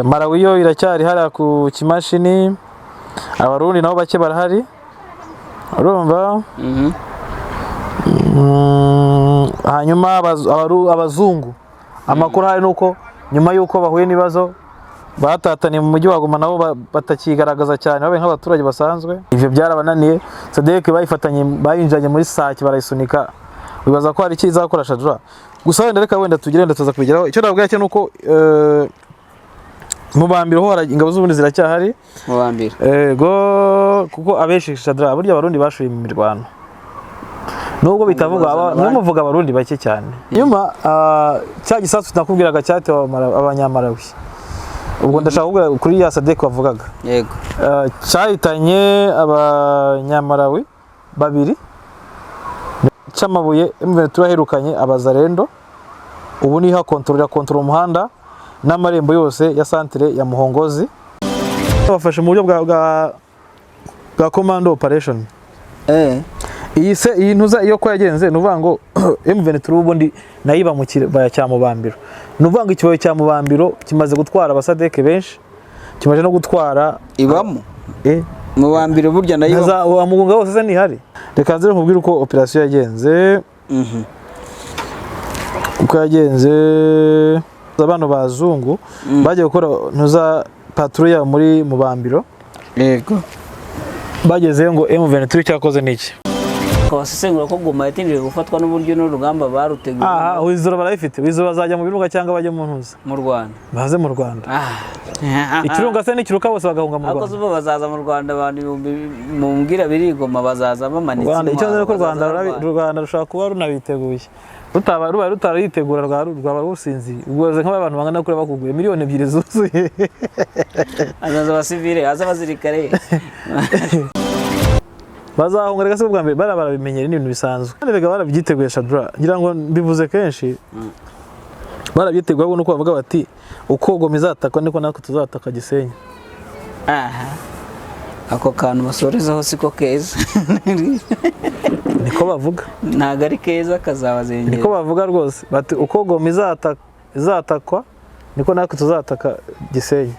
Malawi yo iracyari hara ku kimashini, abarundi nabo bake barahari urumva. Hanyuma abazungu amakuru hari nuko nyuma yuko bahuye nibazo batataniye mu mujyi wa Goma nabo batakigaragaza cyane babe nk'abaturage basanzwe. Ivyo byarabananiye. Sadek bayifatanye bayinjanye muri sake barayisunika, bibaza ko hari ikizakora Shadra. Gusa wenda reka wenda tugirenda tuza kubigeraho. Icyo nabwiye cyo nuko mu bambiro ho ingabo z'ubundi ziracyahari mu bambiro go kuko abeshi Shadra burya abarundi bashuye mu mirwano nubwo bitavuga muvuga abarundi bake cyane. Nyuma cya gisasu nakubwiraga cyatewe abanyamarawi, ubwo ndashaka kuvuga kuri ya Sadek bavugaga yego cyahitanye abanyamarawi babiri cyamabuye turaherukanye abazarendo. Ubu ni ha control umuhanda n'amarembo yose ya centre ya Muhongozi, bafashe mu buryo bwa command operation. Iyi ntuza iyo ko yagenze nuvuga ngo M23 ubundi nayiba mu kibaya cya Mubambiro, nuvuga ngo ikibaye cya Mubambiro kimaze gutwara abasadeke benshi, kimaze no gutwara ibamo Mubambiro burya nayiba amugunga wose se ni hari. Reka nzire nkubwira uko operation yagenze. Uko yagenze abantu bazungu bagiye gukora ntuza patrouille muri Mubambiro. Yego Bagezeyo ngo M23 cyakoze niki basesengura ko Goma yatinjije gufatwa n'uburyo n'urugamba baruteguye. Wizora barayifite, wizora bazajya mu birunga cyangwa bajye mu ntuza mu Rwanda, baze mu Rwanda. Ikirunga se n'ikiruka bose bagahunga mu Rwanda. Akoze bo bazaza mu Rwanda abantu mumbwira biri Goma bazaza bamanitse. Icyo nzere ko Rwanda rushaka kuba runabiteguye, rutaritegura rwaba rusinzi. Ubwo nk'abantu bangana kure bakuguye miliyoni 2 zuzuye. Azaza abasivile, azaza abasirikare bazahunga. Reka se ubwa mbere barabimenyera n'ibintu bisanzwe. Reka barabyiteguye Shadra, ngira ngo mbivuze kenshi. Barabyiteguye nuko bavuga bati uko Goma izatakwa niko natwe tuzataka Gisenyi. Ako kantu basorezaho siko keza. Niko bavuga. Ntago ari keza kazabazengera. Niko bavuga rwose bati uko Goma izatakwa niko natwe tuzataka Gisenyi.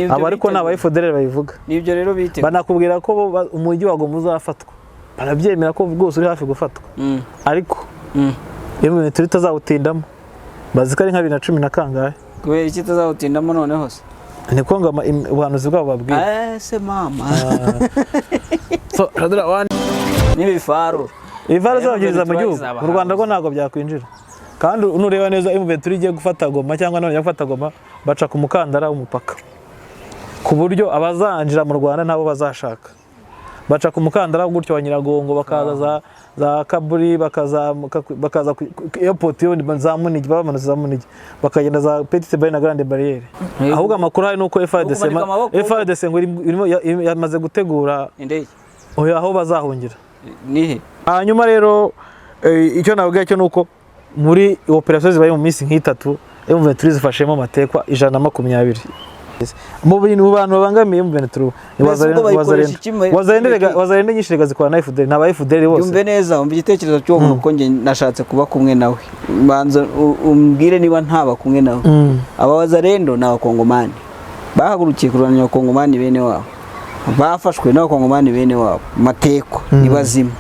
Aba ariko n'abayifodere bayivuga. Nibyo rero bite. Banakubwira ko umujyi wa Goma uzafatwa. Barabyemera ko rwose uri hafi gufatwa. Ariko yewe tutazawutindamo. Bazi ko ari nka 2010 na kangahe. Kubera iki tutazawutindamo none hose. Niko ngo ubuhanuzi bwabo babwira. Se mama. So Shadra wani n'ibifaru. Ibifaru zabagiriza mu gihugu. Mu Rwanda rwo ntago byakwinjira. Kandi unureba neza M23 igiye gufata Goma cyangwa none gufata Goma baca ku mukandara w'umupaka, ku buryo abazanjira mu Rwanda nabo bazashaka baca ku mukandara gutyo wa Nyiragongo bakaza za Kaburi bakaza airport yo za Munigi bamanutse za Munigi bakagenda za Petite Barriere na Grande Barriere. Ahubwo amakuru hari nuko FARDC ngo yamaze gutegura indege aho bazahungira nihe. Hanyuma rero icyo nabwiye cyo nuko muri operation zibaye mu minsi nk'itatu M23 zifashemo amatekwa 120. Mu bintu abantu babangamiye M23 wazarende nyishirega zikora na FDL n'aba FDL bose. Yumve neza umva igitekerezo cyo umuntu ko nge nashatse kuba kumwe nawe, banza umbwire niba ntaba kumwe nawe. Abawazarendo n'abakongomani bahagurukiye kurwanya abakongomani bene wabo, bafashwe n'abakongomani bene wabo matekwa nibazima.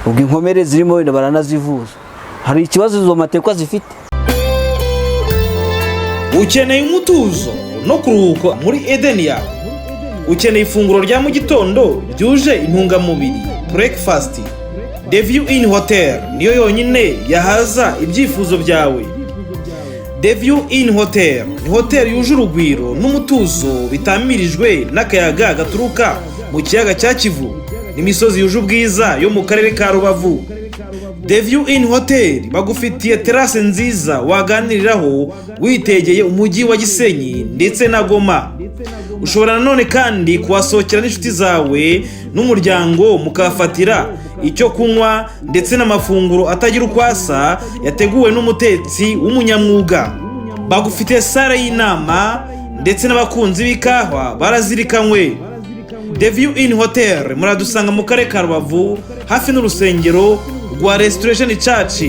Ubwo inkomere zirimo wenda baranazivuza. Hari ikibazo izo matekwa zifite. Ukeneye umutuzo no kuruhuka muri Eden yawe. Ukeneye ifunguro rya mu gitondo ryuje intungamubiri, breakfast. The View Inn Hotel niyo yonyine yahaza ibyifuzo byawe. The View Inn Hotel ni hotel yuje urugwiro n'umutuzo bitamirijwe n'akayaga gaturuka mu kiyaga cya Kivu n'imisozi yuje ubwiza yo mu karere ka Rubavu. The View Inn Hotel bagufitiye terrasse nziza waganiriraho witegeye umujyi wa Gisenyi ndetse na Goma. Ushobora nanone kandi kuhasohokera n'inshuti zawe n'umuryango mukafatira icyo kunywa ndetse n'amafunguro atagira ukwasa yateguwe n'umutetsi w'umunyamwuga. Bagufitiye sale y'inama ndetse n'abakunzi b'ikawa barazirikanywe. The View Inn Hotel muradusanga mu karere ka Rubavu hafi n'urusengero rwa Restoration Church.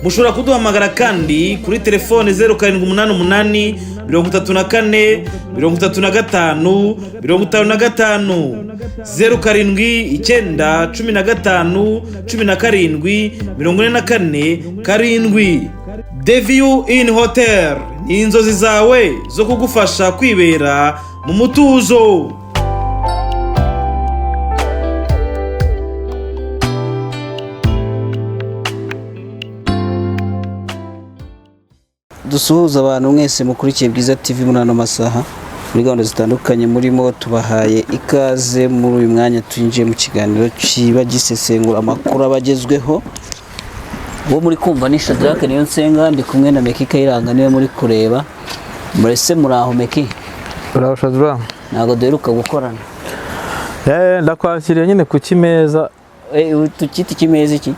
Mushobora kuduhamagara kandi kuri telefone 0788 34 35 55 07 9 15 17 44 7. The View Inn Hotel ni inzozi zawe zo kugufasha kwibera mu mutuzo. Dusuhuza abantu mwese mukurikiye Bwiza TV muri ano masaha muri gahunda zitandukanye murimo tubahaye ikaze muri uyu mwanya twinjiye mu kiganiro kiba gisesengura amakuru abagezweho. Uwo muri kumva ni Shadrack Niyonsenga, ndi kumwe na Meki Kayiranga niwe muri kureba. Murese muraho Meki? Uraho Shadrack? Ntago duheruka gukorana. Ndakwakiriye nyine ku kimeza. Tukiti kimeza iki?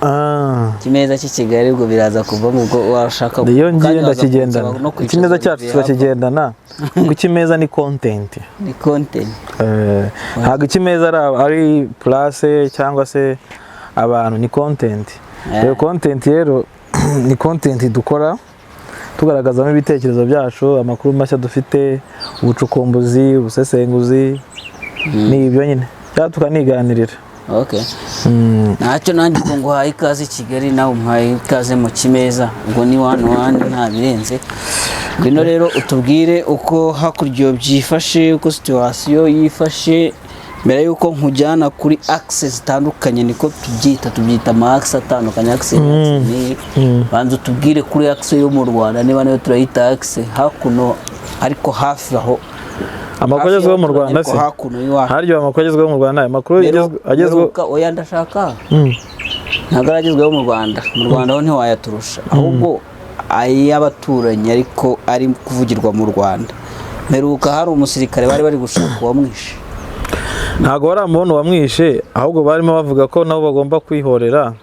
Kimeza cy'Ikigali ubwo biraza kuva mu bwo washaka. Iyo ngiye ndakigendana. Ikimeza cyacu turakigendana. Ku kimeza ni content. Ni content. Ntabwo ikimeza ari place cyangwa se abantu, ni content. Iyo content rero ni content dukora tugaragazamo ibitekerezo byacu, amakuru mashya dufite, ubucukumbuzi, ubusesenguzi, ni ibyo nyine tukaniganirira. Okay. Ntacyo nanjye ngo haye ikaze Kigali nawe umuhaye ikaze mu kimeza, ubwo ni one nta birenze. Bino rero utubwire uko hakurya byifashe, uko situation yifashe mbere yuko nkujyana kuri access zitandukanye, niko tubyita ama access atandukanye. Access ni banza utubwire kuri access yo mu Rwanda niba nayo turayita access hakuno ariko hafi aho amakuru agezweho mu Rwanda se. Haryo amakuru agezweho mu Rwanda, amakuru agezweho oya ndashaka ntabwo agezweho mu Rwanda. Mu Rwanda ho ntiwayaturusha, ahubwo ay'abaturanyi ariko ari kuvugirwa mu Rwanda. Meruka hari umusirikare bari gushaka uwamwishe. Ntago baramubona uwamwishe, ahubwo barimo bavuga ko nabo bagomba kwihorera.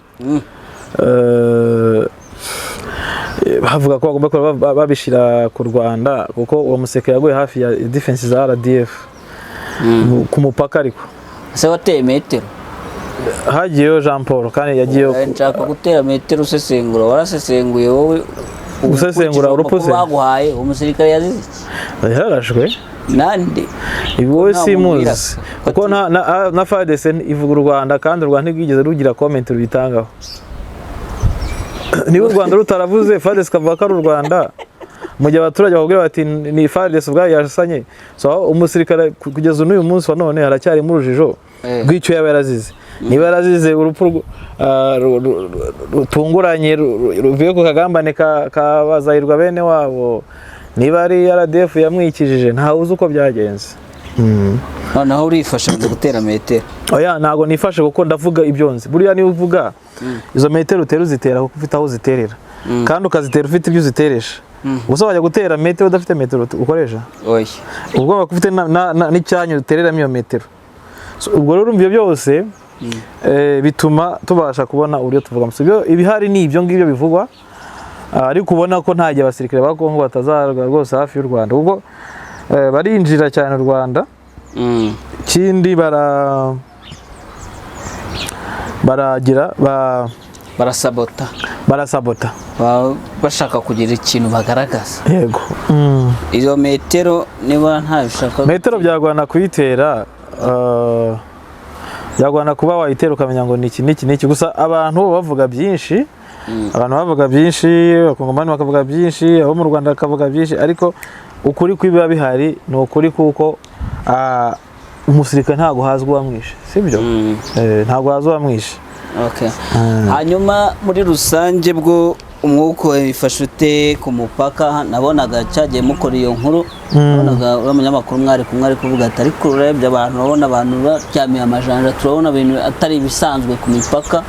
Bavuga ko bagomba babishira ku Rwanda kuko uwo museke yaguye hafi ya defense za RDF ku mupaka. Ariko se wateye metero hagiyeyo Jean Paul kandi yagiyeyo. Nshaka gutera metero usesengura, warasesenguye wowe usesengura urupuse baguhaye umusirikare yazize yararashwe nande ibo simuzi kuko na FARDC ivuga u Rwanda kandi u Rwanda ntigigeze rugira comment rubitangaho. Niba u Rwanda rutaravuze FARDC kavuga ko ari u Rwanda, mu gihe abaturage bakubwira bati ni FARDC ubwayo yasanye. So umusirikare kugeza n'uyu munsi wa none haracyari mu rujijo rw'icyo yaba yarazize. Niba yarazize urupfu rutunguranye ruvuye ku kagambane kabazahirwa bene wabo, niba ari RDF yamwikijije ntawe uzi uko byagenze. Noneho urifasha mu gutera metero? Oya ntago nifashe kuko ndavuga ibyo nzi. Buriya niba uvuga izo metero utera uzitera kuko ufite aho uziterera kandi ukazitera ufite ibyo uziteresha. Gusa wajya gutera metero udafite metero ukoresha? Oya. Ubwo ufite n'icyanyu utereramo iyo metero. Ubwo rero ibyo byose bituma tubasha kubona uburyo tuvuga musubyo. Ibihari ni ibyo ngibyo bivugwa, ariko ubona ko nta gihe abasirikare ba Kongo batazarwa rwose hafi y'u Rwanda. Ubwo barinjira cyane u Rwanda. Kindi barasabota bashaka kugira ikintu bagaragaza. Yego. Izo metero niba nta bishaka metero byagwana kuyitera, byagwana kuba wayitera ukamenya ngo ni iki. Gusa abantu bavuga byinshi, abantu bavuga byinshi, abakongomani bakavuga byinshi, abo mu Rwanda bakavuga byinshi, ariko ukuri kwiba bihari ni ukuri kuko umusirikare ntago hazwi uwamwishe, sibyo? Ntago hazwi uwamwishe. Okay. Hanyuma muri rusange bwo umwuko wifashe ute ku mupaka? Nabonaga cyagiye mukora iyo nkuru, nabonaga umunyamakuru mwari kuvuga ati ariko urebye abantu, urabona abantu baryamiye amajanja, turabona ibintu atari bisanzwe ku mipaka,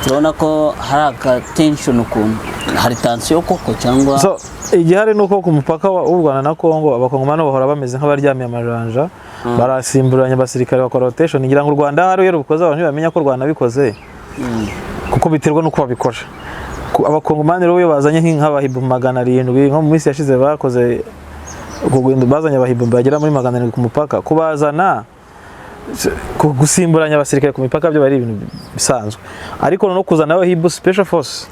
turabona ko hari tension ukuntu, hari tension koko cyangwa so igihari nuko ku mupaka w'u Rwanda na Kongo abakongomani bahora bameze nk'abaryamiye amajanja, barasimburanya abasirikare bakora rotation. Ngira ngo u Rwanda hari ubukoze abantu bamenya ko u Rwanda bikoze kuko biterwa nuko babikora. Abakongomani rero bazanye nk'abahibu 700 nko mu minsi yashize bakoze bazanye abahibu bagera muri 700 ku mupaka. Kubazana gusimburanya abasirikare ku mipaka byo bari ibintu bisanzwe, ariko no kuzana abahibu special force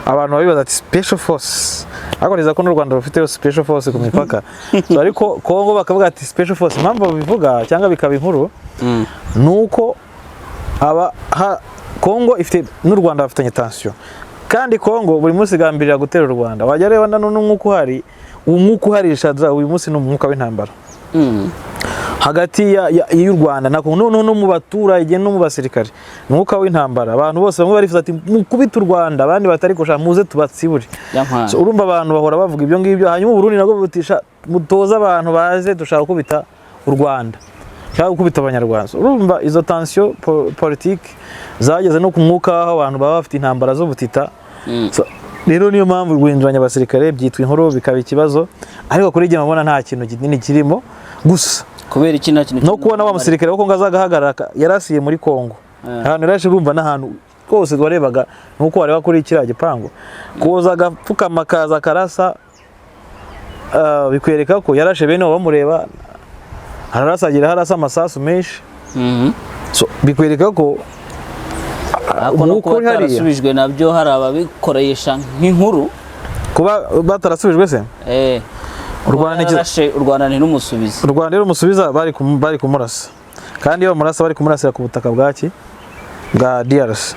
abantu babibaza ati special force, ariko niza ko n'u Rwanda rufite special force ku mipaka. So, ariko Kongo bakavuga ati special force, impamvu babivuga cyangwa bikaba inkuru nuko Kongo ifite n'u Rwanda bafitanye tension, kandi Kongo buri munsi igambirira gutera u Rwanda. Wajya reba n'umwuka uhari, umwuka uhari Shadra uyu munsi ni umwuka w'intambara hagati y'u Rwanda no mu baturage no mu basirikare, umwuka w'intambara. Abantu bose bamwe barifuza ati mukubita u Rwanda, abandi batari kusha muze tubatsibure. So, urumva abantu bahora bavuga ibyo ngibyo, hanyuma u Burundi nabwo butisha mutoza abantu baze dushaka gukubita u Rwanda, cyangwa gukubita abanyarwanda. So, urumva izo tension politique zageze no ku mwuka aho abantu baba bafite intambara zo butita. So, rero niyo mpamvu guhinduranya abasirikare byitwa inkuru bikaba ikibazo, ariko kuri jye mabona nta kintu kinini kirimo, gusa kubera iki nta kintu no kubona wa musirikare wo Kongo azagahagarara yarasiye muri Kongo ahantu yarashe, urumva n'ahantu rwose warebaga nuko wareba kuri kiriya gipangu kuza agapfukama kaza karasa, bikwereka ko yarashe bene bamureba, harasagira harasa amasasu menshi. So, bikwereka ko uko tarasubijwe nabyo hari ababikoresha nk'inkuru kuba batarasubijwe se. U Rwanda ni n'umusubiza. U Rwanda rero umusubiza bari kumurasa, kandi iyo bamurasa bari kumurasira ku butaka bwa DRC.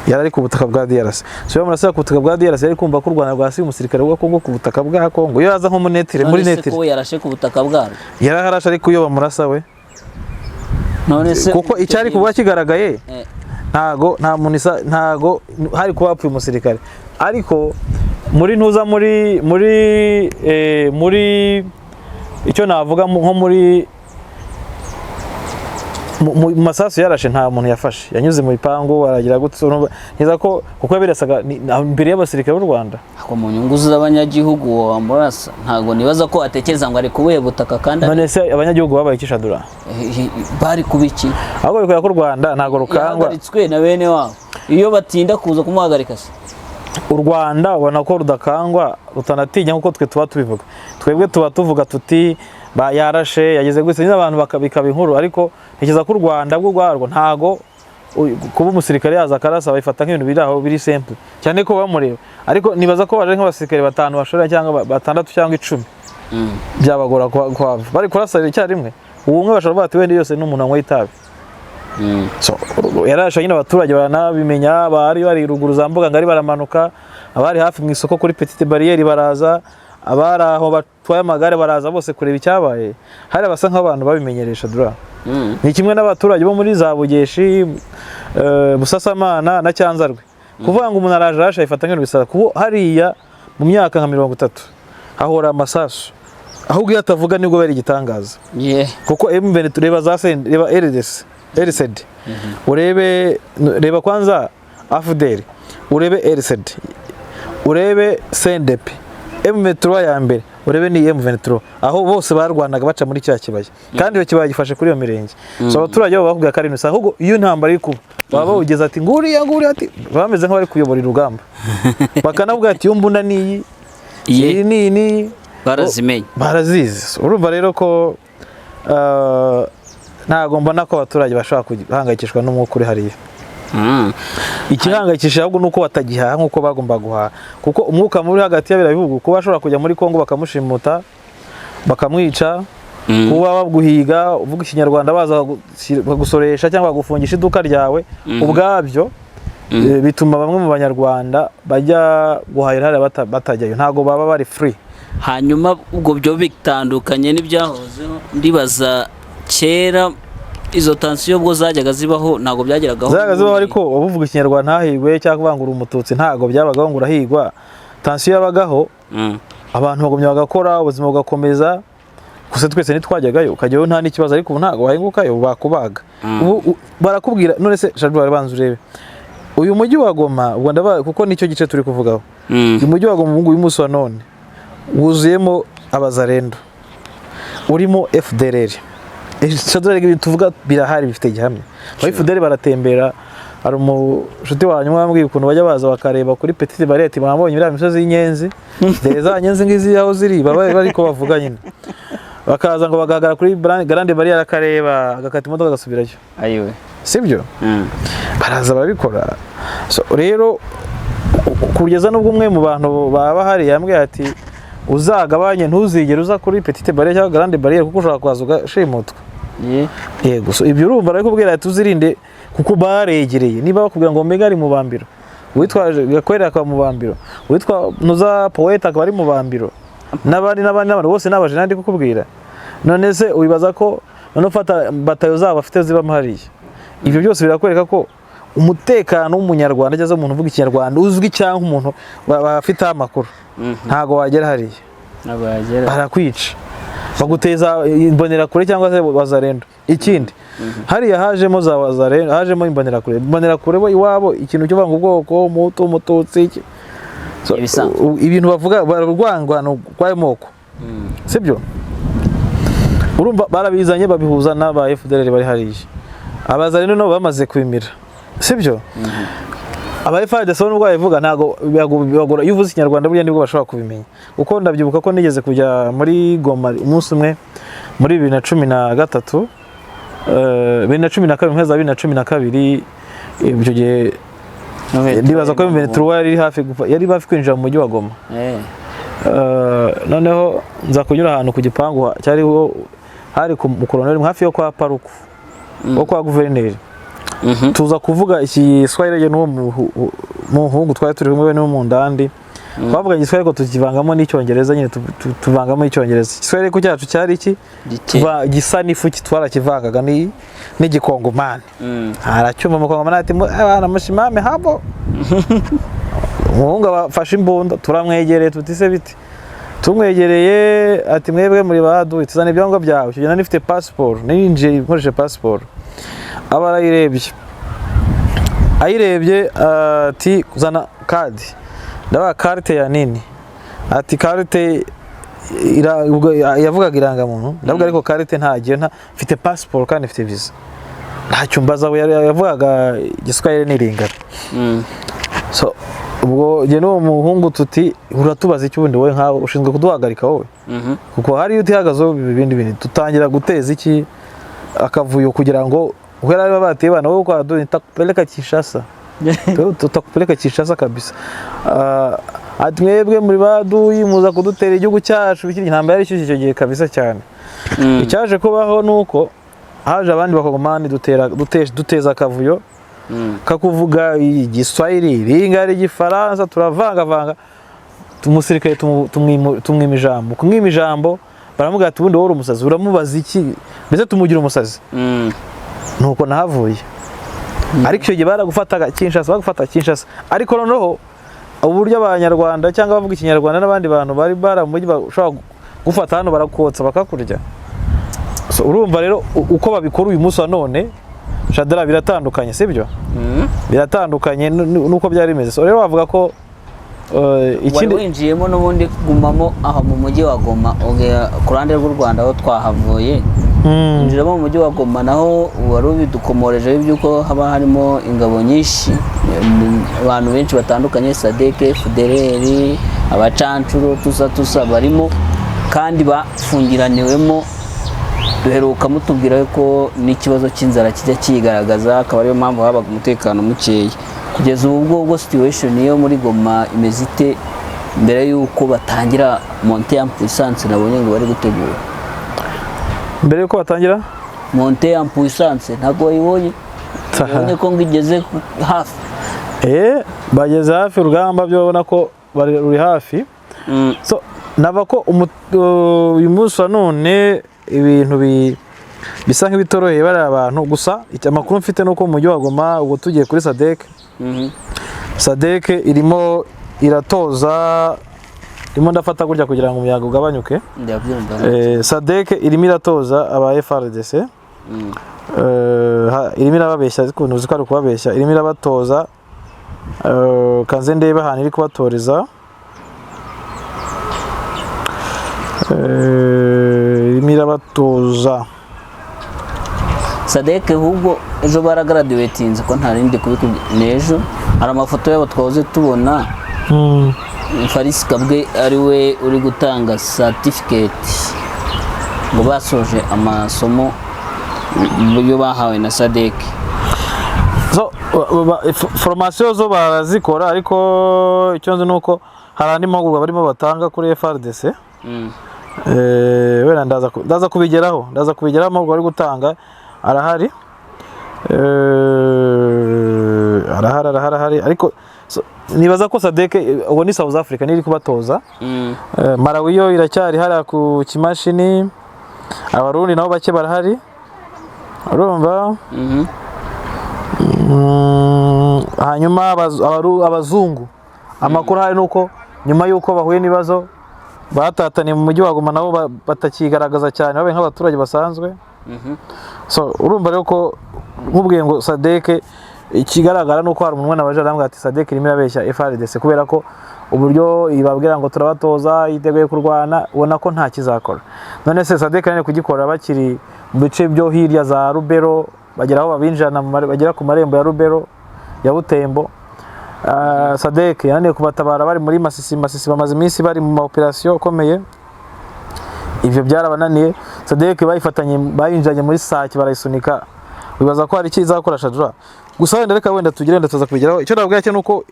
Yari ari ku butaka bwa DRC. So bamurasira ku butaka bwa DRC, yari kumva ko u Rwanda rwasi umusirikare wa Kongo ku butaka bwa Kongo. Iyo yaza nko muri netire ko yarashe ku butaka bwarwo, yaraharashe, ariko iyo bamurasa we none se kuko icyari kuba kigaragaye nta muntu ntago hari kuba hapfuye umusirikare. Ariko muri icyo navuga nko muri mu masasu yarashe nta muntu yafashe, yanyuze mu bipangu aragira gutso, niza ko kuko yabirasaga imbere y'abasirikare b'u Rwanda. Ako mu nyungu z'abanyagihugu wamurasa, ntago nibaza ko atekereza ngo ari kubuye butaka, kandi none se abanyagihugu babaye ikishadura bari kubiki, ahubwo bikora ko u Rwanda ntago rukangwa, yahagaritswe na bene wabo iyo batinda kuza kumuhagarika se. U Rwanda ubona ko rudakangwa, rutanatinya nkuko twe tuba tubivuga. Twebwe tuba tuvuga tuti yarashe yageze gutse n'abantu bakabikaba inkuru, ariko ntekereza ko u Rwanda bwo rwarwo ntago kuba umusirikare yaza akarasa bayifata nk'ibintu biri aho biri simple cyane ko bamureba. Ariko nibaza ko baje nk'abasirikare 5 bashora cyangwa 6 cyangwa 10 byabagora kwava bari kurasa icyarimwe. Umwe bashobora bati wende yose n'umuntu anywa itabi. So yarasha nyine abaturage baranabimenya, bari ruguru za mbuga ngari baramanuka, abari hafi mu isoko kuri Petite Barrière baraza, abari aho batwaye amagare baraza bose kureba icyabaye. Hari abasa nk'abantu babimenyeresha dura. Ni kimwe n'abaturage bo muri za Bugeshi, Busasamana na Cyanzarwe. Kuvuga ngo umuntu araje ayifata nk'ibintu bisara, kuko hariya mu myaka nka 30 hahora amasasu, ahubwo iyo atavuga nibwo bari igitangaza. Kuko mbere tureba za reba RCD, reba kwanza AFDL, urebe RCD, urebe CNDP, M23 ya mbere, urebe ni M23, aho bose barwanaga baca muri cya kibaya, kandi iyo kibaya gifashe kuri iyo mirenge. So abaturage bo bavuga ko ari nusa, ahubwo iyo ntambara iri kuba baba ugeze ati nguriya ati bameze nk'abari kuyobora urugamba, bakanavuga ati yumbunda niyi ni barazizi. Urumva rero ko ntago mbona ko abaturage bashaka guhangayikishwa n'umwuka uri hariya. Ikihangayikishije ahubwo nuko batagihaha nkuko bagomba guhaha, kuko umwuka muri hagati y'abira bihugu kuba bashobora kujya muri Kongo bakamushimuta bakamwica, kuba baguhiga uvuga ikinyarwanda baza gusoresha cyangwa gufungisha iduka ryawe, ubwabyo bituma bamwe mu banyarwanda bajya guhahira hariya batajyayo, ntago baba bari free. Hanyuma ubwo byo bitandukanye n'ibyahozeho, ndibaza kera izo tension ubwo zajyaga zibaho ntago byageragaho, ariko uvuga ikinyarwanda ntahigwe cyangwa kuvangura umututsi ntago byabagaho ngo urahigwa. Tension yabagaho, abantu bagumya bagakora, ubuzima bugakomeza. Gusa twese nitwajyagayo ukajyayo nta n'ikibazo, ariko ubu ntago wahingukayo bakubaga. Barakubwira none se Shadwa arabanza urebe uyu mujyi wa Goma, ubwo kuko nicyo gice turi kuvugaho. Uyu mujyi wa Goma uyu munsi wa none wuzuyemo abazarendo, urimo FDLR. Shadwa ibintu tuvuga birahari bifite gihamya. FDLR baratembera, hari umushuti wanyu mwambwiye ukuntu bajya baza bakareba kuri Petite Barrière, mwabonye iriya misozi y'inyenzi, za nyenzi ngizi aho ziri bari ko bavuga nyine, bakaza ngo bagagara kuri Grande Barrière akareba, agakata imodoka agasubirayo. Ayiwe sibyo? Baraza barabikora. So rero kugeza n'ubwo umwe mu bantu baba hari yambwiye ati uzagabanye ntuzigere uza kuri petite barrière cyangwa grande barrière kuko ushobora kuhaza ugashimutwa. Yego, so ibyo urumva ariko kubwira ati uzirinde kuko baregereye niba bakubwira ngo Omega ari mu bambiro, witwaje gakorera kwa mu bambiro, witwa Nuza Poeta akaba ari mu bambiro, n'abandi bose nabaje nandi kukubwira. None se ubibaza ko none ufata batayo zabo afite ziba mahariye. Ibyo byose birakwereka ko umutekano w'umunyarwanda cyangwa umuntu uvuga ikinyarwanda uzwi cyangwa umuntu bafite amakuru ntago wagera hariya, barakwica baguteza imbonerakure cyangwa se wazarendo. Ikindi hariya hajemo za wazarendo, hajemo imbonerakure bo iwabo ikintu cyo banga ubwoko umututsi ibintu bavuga barurwangwano kwayo moko, sibyo? Urumva barabizanye babihuza n'aba FDLR bari hariya, abazarendo nabo bamaze kwimira, sibyo? Aba FDLR nubwo babivuga ntago bibagora, iyo uvuze ikinyarwanda burya nibwo bashobora kubimenya. Uko ndabyibuka ko nigeze kujya muri Goma umunsi umwe muri 2013 2012 mpeza 2012, ibyo gihe ndibaza ko M23 yari hafi kwinjira mu mujyi wa Goma. Noneho nza kunyura ahantu ku gipangu cyariho hari ku koloneli hafi yo kwa Paruku wo kwa guverineri. Tuza kuvuga igiswahili n'uwo muhungu twari turi kumwe no mu ndandi, bavuga igiswahili ko tukivangamo n'icyongereza, nyine tuvangamo icyongereza. Igiswahili ku cyacu cyari iki gisa n'ifu kitwara kivangaga n'igikongomani. Aracyuma mu kongomani ati abana mushimame habo. Umuhungu bafashe imbunda, turamwegereye tuti se biti, tumwegereye ati mwebwe muri badu tuzana ibyangombwa byawe. Cyo nifite passport, ninjiye nkoresha passport. Aba ayirebye ati kuzana kadi, ndaba carte ya nini, ati carte yavugaga irangamuntu, ndavuga ariko carte ntagiye, mfite passport kandi mfite visa. Ntacyo mbaza yavugaga igiswahili n'iringana. So ubwo je no muhungu tuti uratubaza iki ubundi wowe nkaho ushinzwe kuduhagarika wowe, kuko hari utihagazo ibindi bintu tutangira guteza iki akavuyo kugira ngo uhera bateye bana wowe kwa doni takupeleka Kinshasa. Tutakupeleka Kinshasa kabisa. Ati mwebwe muri baduyi muza kudutera igihugu cyacu, bikiri intambara yari cyushye icyo gihe kabisa cyane. Icyaje kubaho nuko haje abandi bakogomani duteza akavuyo kakuvuga igiswahili ringari igifaransa turavanga tumusirikaye tumwima ijambo. Kumwima ijambo baramuga ati ubundi wowe umusazi uramubaza iki, mbese tumugira umusazi. Nuko nahavuye. Ariko icyo gihe baragufataga Kinshasa, ariko noneho uburyo abanyarwanda cyangwa bavuga ikinyarwanda n'abandi bantu bari baramujyi bashobora gufata hano barakotsa bakakurya. So urumva rero uko babikora uyu munsi wa none Shadara biratandukanye, sibyo? Biratandukanye nuko byari bimeze. So rero bavuga ko ikindi winjiyemo n'ubundi gumamo aha mu mujyi wa Goma ku ruhande rw'u Rwanda aho twahavuye. Injiramo mu mujyi wa Goma naho wari ubidukomoreje ibyuko haba harimo ingabo nyinshi, abantu benshi batandukanye, Sadeke, FDLR, abacancuro tusa barimo kandi bafungiraniwemo. Duheruka mutubwira ko n'ikibazo cy'inzara kijya kigaragaza, akaba ariyo mpamvu habaga umutekano mukeya. Kugeza ubu bwo situation yo muri Goma imeze ite mbere yuko batangira montée en puissance nabonye ngo bari gutegura? Mbere yuko batangira montée en puissance ntago wayibonye? Ubonye ko ngigeze hafi. Bageze hafi urugamba byo ubona ko ruri hafi. So nava ko uyu munsi wa none ibintu bisa nk'ibitoroheye bari abantu. Gusa amakuru mfite nuko mu mujyi wa Goma ubwo tugiye kuri Sadek, Sadek irimo iratoza, irimo ndafata gurya kugira ngo umuyaga ugabanyuke. Sadek irimo iratoza aba FRDC, irimo irababeshya ariko ntuzi ko ari kubabeshya, irimo irabatoza. Kanze ndebe ahantu iri kubatoreza, irimo irabatoza. Sadek ahubwo ejo baragraduatinze ko nta rindi kubikubwira. Nejo hari amafoto yabo twahoze tubona, Faris Kabwe ari we uri gutanga certificate ngo basoje amasomo yo bahawe na Sadek. so formation zo barazikora ariko icyo nzi nuko hari andi mahugurwa barimo batanga kuri FRDC wenda ndaza kubigeraho amahugurwa ari gutanga arahari ariko nibaza ko SADC ubu ni South Africa niri kubatoza Malawi yo iracyari hari ku kimashini abarundi nabo bake barahari urumva hanyuma abazungu amakuru hari nuko nyuma yuko bahuye nibazo batataniye mu mujyi wa Goma nabo batakigaragaza cyane babe nk'abaturage basanzwe so urumva rero ko nkubwiye ngo SADC ikigaragara nuko hari umuntu nabaje arambwira ati SADC irimo irabeshya FRDC kubera ko uburyo ibabwira ngo turabatoza yiteguye kurwana ubona ko nta kizakora none se SADC nane kugikora bakiri mu bice byo hirya za Rubero bageraho babinjana bagera ku marembo ya Rubero ya Butembo SADC yananiye kubatabara bari muri Masisi bamaze iminsi bari mu operation akomeye ivyo byarabananiye SADC bayinjanye muri Sake barayisunika bibaza ko hari kizakora Shadra gusa wenda tugirenda tuza kubigeraho icyo nabwiye cyo nuko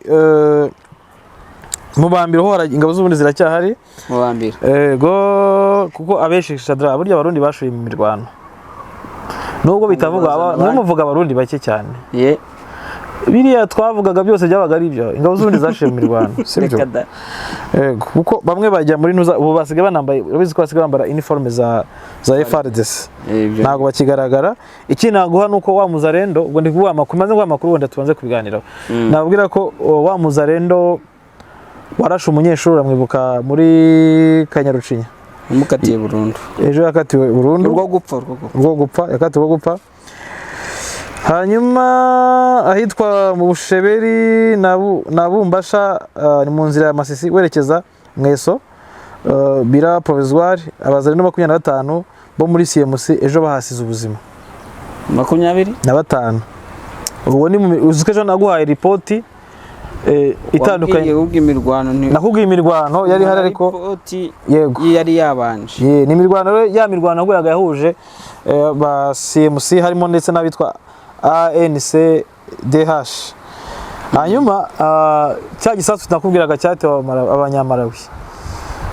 mubambiro ho ingabo z'ubundi ziracyahari mubambiro go kuko abeshi Shadra burya abarundi bashuye mu mirwano nubwo bitavuga muvuga abarundi bake cyane biriya twavugaga byose byabaga ari byo ingabo z'ubundi zashiye mu mirwano sibyo kuko bamwe bajya muri nuza ubu basigaye banambaye urabizi ko basigaye bambara uniforme za FARDC ntago bakigaragara iki naguha nuko wa Muzarendo ubwo ndi kuvuga amakuru maze ngo amakuru wenda tubanze kubiganiraho nabwira ko wa Muzarendo warashe umunyeshuri amwibuka muri Kanyarucinya umukatiye burundu ejo yakatiwe burundu rwo gupfa yakatiwe gupfa hanyuma ahitwa mu Busheberi na Bumbasha ni mu nzira ya Masisi werekeza Mweso bira provisoire abazari no 25 bo muri CMC ejo bahasize ubuzima 25 ubwo ni uzike ejo naguhaye report itandukanye nakubwiye imirwano yari hari ariko yego yari yabanje ni imirwano ya mirwano ngo yagahuje ba CMC harimo ndetse n'abitwa ANCDH hanyuma cya gisasu nakubwiraga cyatewe abanyamarawi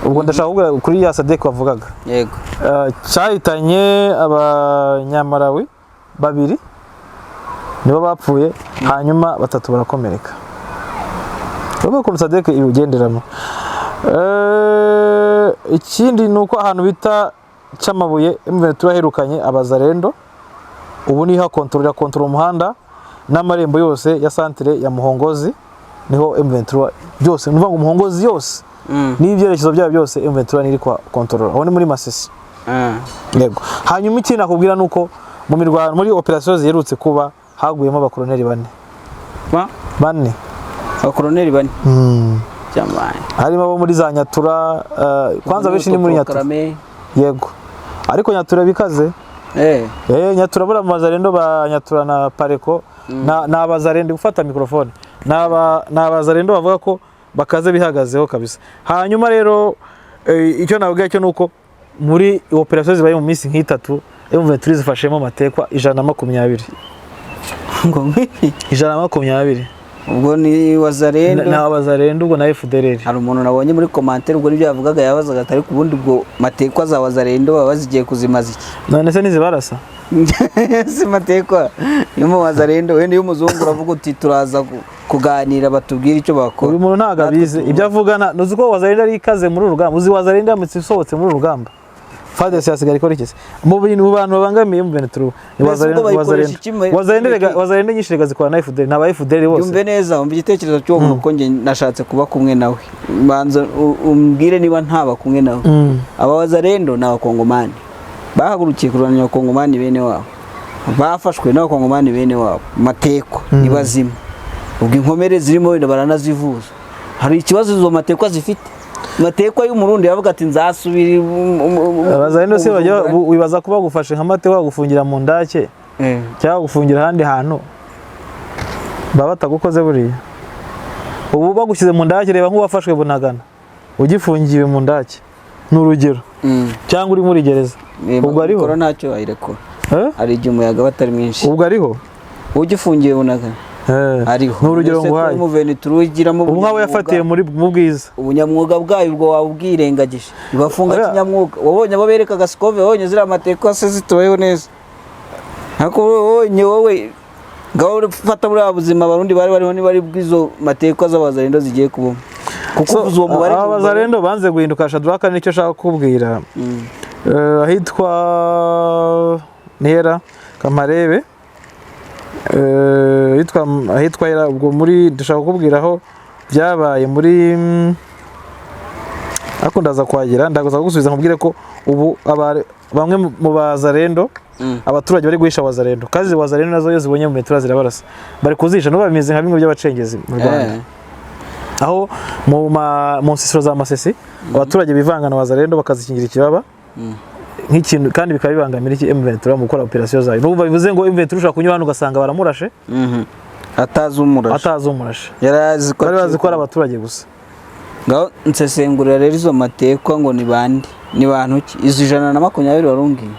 ubwo ndashaka kuvuga kuri ya SADC bavugaga yego cyahitanye abanyamarawi 2 nibo bapfuye hanyuma 3 barakomereka baba ko SADC ibugenderamo ikindi nuko ahantu bita Cyamabuye turaherukanye abazarendo ubu niho kontrolera umuhanda n'amarembo yose ya centre ya Muhongozi niho M23 byose nuvuga ngo Muhongozi yose n'ibyerekezo byabo byose M23 niri kwa kontrolera aho ni muri Masisi yego hanyuma iki nakubwira nuko mu mirwano muri operation zirutse kuba haguyemo abakoloneli 4 abakoloneli 4 cyambaye harimo abo muri za Nyatura kwanza beshi ni muri Nyatura yego ariko Nyatura bikaze Nyatura bura Mazarendo ba Nyatura na Pareko na Bazarendo gufata microphone na Bazarendo bavuga ko bakaze bihagazeho kabisa hanyuma rero icyo navuga cyo nuko muri operation zibaye mu minsi nk'itatu M23 zifashemo matekwa 120 ngo 120 ubwo ni Wazarendo na Wazarendo ubwo na FDLR hari umuntu nabonye muri commentaire ubwo nibyo yavugaga yabazaga atari kubundi ubwo matekwa za Wazarendo babazigiye kuzimaza iki none se nizibarasa si matekwa yumo Wazarendo wende y'umuzungu uravuga uti turaza kuganira batubwira icyo bakora uyu muntu ntaga bize ibyo avugana nuzi ko Wazarendo ari ikaze muri urugamba uzi Wazarendo yamutse isohotse muri urugamba FARDC yasigara ikora iki mu bintu abantu babangamiye mu M23 Wazarendo nyishirega zikora na FDL na FDL bose yumve neza umva igitekerezo cyo umuntu ko nge nashatse kuba kumwe nawe banza umbwire niba ntaba kumwe nawe aba Wazarendo n'abakongomani bahagurukiye kurwanya abakongomani bene wabo bafashwe n'abakongomani bene wabo matekwa nibazima ubwo inkomere zirimo wenda baranazivuza hari ikibazo izo matekwa zifite matekwa y'umurundi yavuga ati nzasubira Abazarendo se bajya wibaza kuba gufashe nka matekwa gufungira mu ndake cyangwa gufungira ahandi hantu baba batagukoze buriya ubu bagushyize mu ndake reba nk'uwafashwe Bunagana ugifungiwe mu ndake n'urugero cyangwa uri muri gereza ubwo ariho ntacyo ayirekura ari igihe umuyaga batari mwinshi ubwo ariho ugifungiye Bunagana ariho ni urugero nguhaye M23 igiramo ubu nk'abo yafatiye mu Bwiza ubunyamwuga bwayo ubwo wabwirengagije ibafunga kinyamwuga wabonye abo bereka gasikove wabonye zira amateka se zitubayeho neza ariko wabonye wowe ngaho fata muri abuzima abarundi bari bariho ni bari bwizo mateka z'abazarendo zigiye kubamo kuko uzo mubare abazarendo banze guhinduka Shadraka nicyo shaka kubwira ahitwa Ntera Kamarebe ahitwa ubwo muri dushaka kubwiraho byabaye muri ariko ndaza kwagira ndaguza gusubiza nkubwire ko ubu bamwe mu bazarendo abaturage bari guhisha wazarendo kazi wazarendo nazo zibonye mu metro zirabarasa bari kuzisha no bameze nka bimwe by'abacengezi mu Rwanda aho mu nsisiro za Masesi abaturage bivangana wazarendo bakazikingira ikibaba nk'ikintu kandi bikaba bibangamira iki M23 mu gukora operation zayo n'ubu bivuze ngo M23 ushaka kunyura hano ugasanga baramurashe atazumurashe yarazi ko ari abaturage gusa ngaho nsesengurira rero izo matekwa ngo ni bande ni bantu ki izo 120 warungiye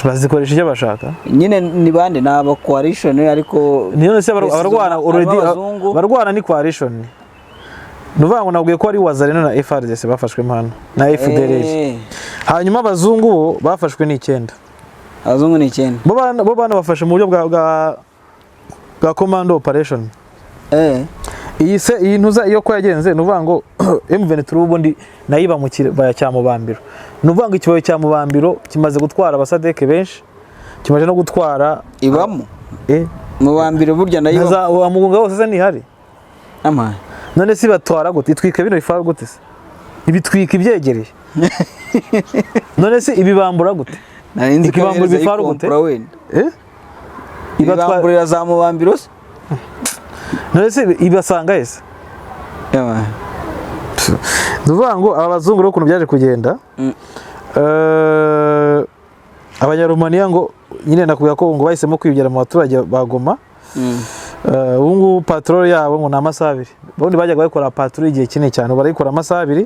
bazikoresha icyo bashaka nyine ni bande naba coalition ariko niyo se barwana ni coalition nuvango nabwiye ko ari wazareno na FRDC bafashwe hano na FDLR hanyuma abazungu bo bafashwe n'9 abazungu ni 9 bo bana bafashe mu buryo bwa command operation iyi ntuza iyo ko yagenze nuvango M23 ubundi nayiba mu kibaya cya Mubambiro nuvango ikibaye cya Mubambiro kimaze gutwara abasadeke benshi kimaje no gutwara ibamo Mubambiro burya nayiba amugunga wose ni hari ama none si batwara gute itwika bino bifara gute se ibitwika ibyegereye none se ibibambura gute ikibambura bifara gute ibibamburira za Mubambiro se none se ibasanga ese duvango abazungu rero kuntu byaje kugenda abanyarumaniya ngo nyine nakubwira ko ngo bahisemo kwibwira mu baturage bagoma ubu ngubu patrol yabo ngo ni amasaha 2 ubundi bajyaga bakora patrol igihe kinini cyane barayikora amasaha 2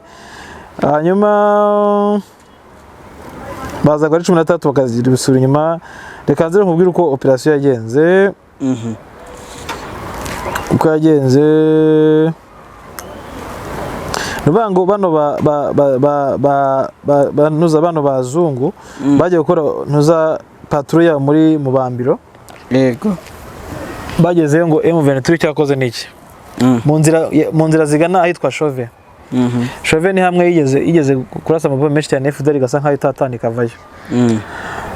hanyuma baza kuri 13 bakazigira bisura inyuma reka nzire nkubwire uko operation yagenze uko yagenze nubango bano nuza bano bazungu bagiye gukora nuza patrol ya muri Mubambiro yego bagezeyo ngo M23 cyakoze niki mu nzira zigana ahitwa Chove Chove ni hamwe yigeze kurasa amabombe menshi cyane FDL gasa nkaho itatandika vayo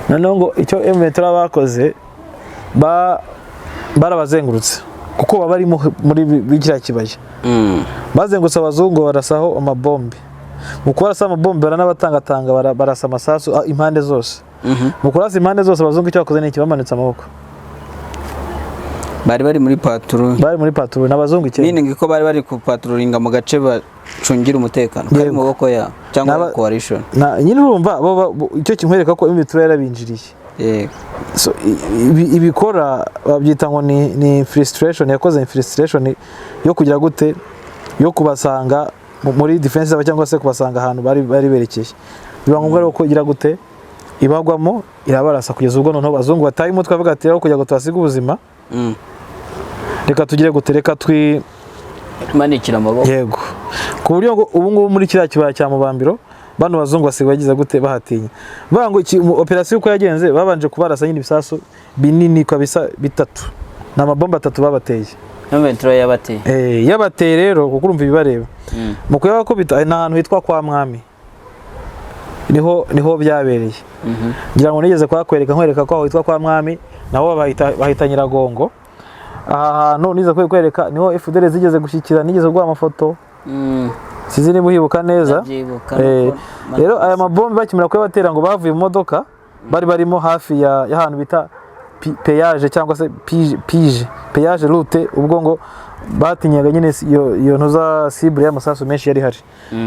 noneho ngo icyo M23 bakoze barabazengurutse kuko baba bari muri bikira kibaya bazengutse abazungu barasaho amabombe mu kurasa amabombe baranabatangatanga barasa amasasu impande zose mu kurasa impande zose abazungu icyo bakoze niki bamanitse amaboko bari muri patrol n'abazungu cyane meaning ko bari ku patrollinga mu gace bacungira umutekano kari mu boko ya cyangwa coalition nyine urumva icyo kimwereka ko M23 yarabinjiriye so ibikora babyita ngo ni frustration yakoze infiltration yo kugira gute yo kubasanga muri defense cyangwa se kubasanga ahantu bari berekeye biba ngombwa rero ko igira gute ibagwamo irabarasa kugeza ubwo noneho bazungu bataye umutwe bavuga ati rero kugira ngo twasiga ubuzima reka tugire gutereka manikira amaboko yego ku buryo ngo ubu ngubu muri kiriya kibaya cya Mubambiro bano bazungu basigagiza gute bahatinya bango operation uko yagenze babanje kubarasa nyine ibisasu binini kabisa bitatu n'amabomba 3 babateye M23 yabateye rero kuko urumva ibibareba mu kuyaba ko ahantu hitwa kwa Mwami niho byabereye ngira ngo nigeze nkwereka ko aho hitwa kwa Mwami naho bahita Nyiragongo aha hantu niza kwereka niho FDL zigeze gushyikira nigeze gwa amafoto sizi niba uhibuka neza rero aya mabombe bakimira ko batera ngo bavuye mu modoka bari barimo hafi ya hantu bita péage cyangwa se péage route ubwo ngo batinyaga nyine iyo ntuza cible y'amasasu menshi yari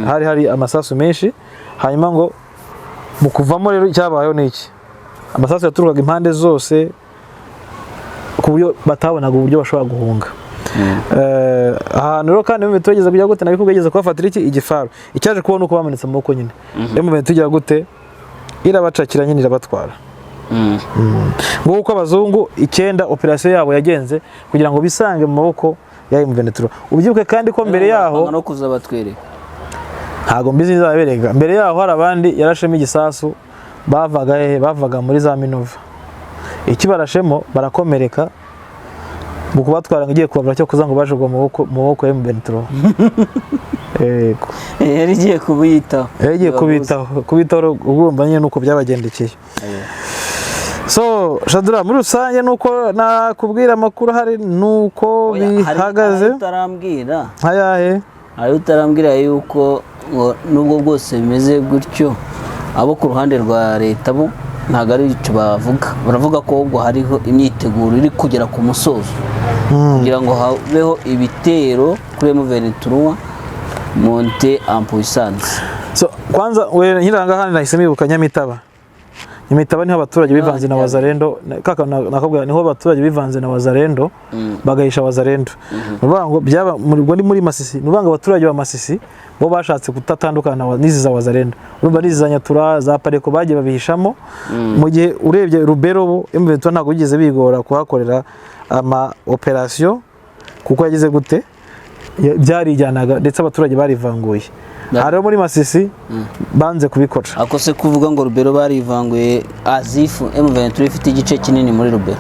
hari amasasu menshi hanyuma ngo mu kuvamo rero cyabayeho niki amasasu yaturukaga impande zose ku buryo batabonaga uburyo bashobora guhunga ahantu rero kandi mu bitogeza kujya gute nabikugeze kubafatira iki igifaru icyaje kubona uko bamanitse amaboko nyine mu bintu tujya gute irabacakira nyine irabatwara nguko abazungu 9 operasiyo yabo yagenze kugira ngo bisange mu maboko ya M23. Ubyibuke kandi ko mbere yaho no kuza batwereka ntago mbizi nzaberega, mbere yaho hari abandi yarashemo igisasu bavaga muri za Minova, ikibarashemo barakomereka buko batwara ngiye kubabura cyo kuza ngo bajugwa mu maboko ya M23. yari giye kubitaho urumva nyine nuko byabagendekeye. So Shadura muri rusange nuko nakubwira amakuru hari nuko bihagaze. Utarambwira ayahe ayo utarambwira yuko nubwo bwose bimeze gutyo abo ku ruhande rwa leta bo ntago ari icyo baravuga ko ubwo hariho imyiteguro iri kugera ku musozo kugira ngo habeho ibitero kuri M23 monte en puissance. So kwanza we nkiranga hano nahise mibuka Nyamitaba niho abaturage bivanze na Wazalendo, kaka nakubwira niho abaturage bivanze na Wazalendo bagahisha Wazalendo. Nubango byaba muri Masisi, nubango abaturage ba Masisi bo bashatse kutatandukana n'izi za Wazalendo. Urumva n'izi za Nyatura za Pareko bagiye babihishamo mu gihe urebye Rubero bo M23 ntago bigeze bigora kuhakorera ama operation kuko yagize gute byarijyanaga ndetse abaturage barivanguye. Hariho muri Masisi banze kubikora. Akose kuvuga ngo Rubero barivanguye azifu M23 ifite igice kinini muri Rubero.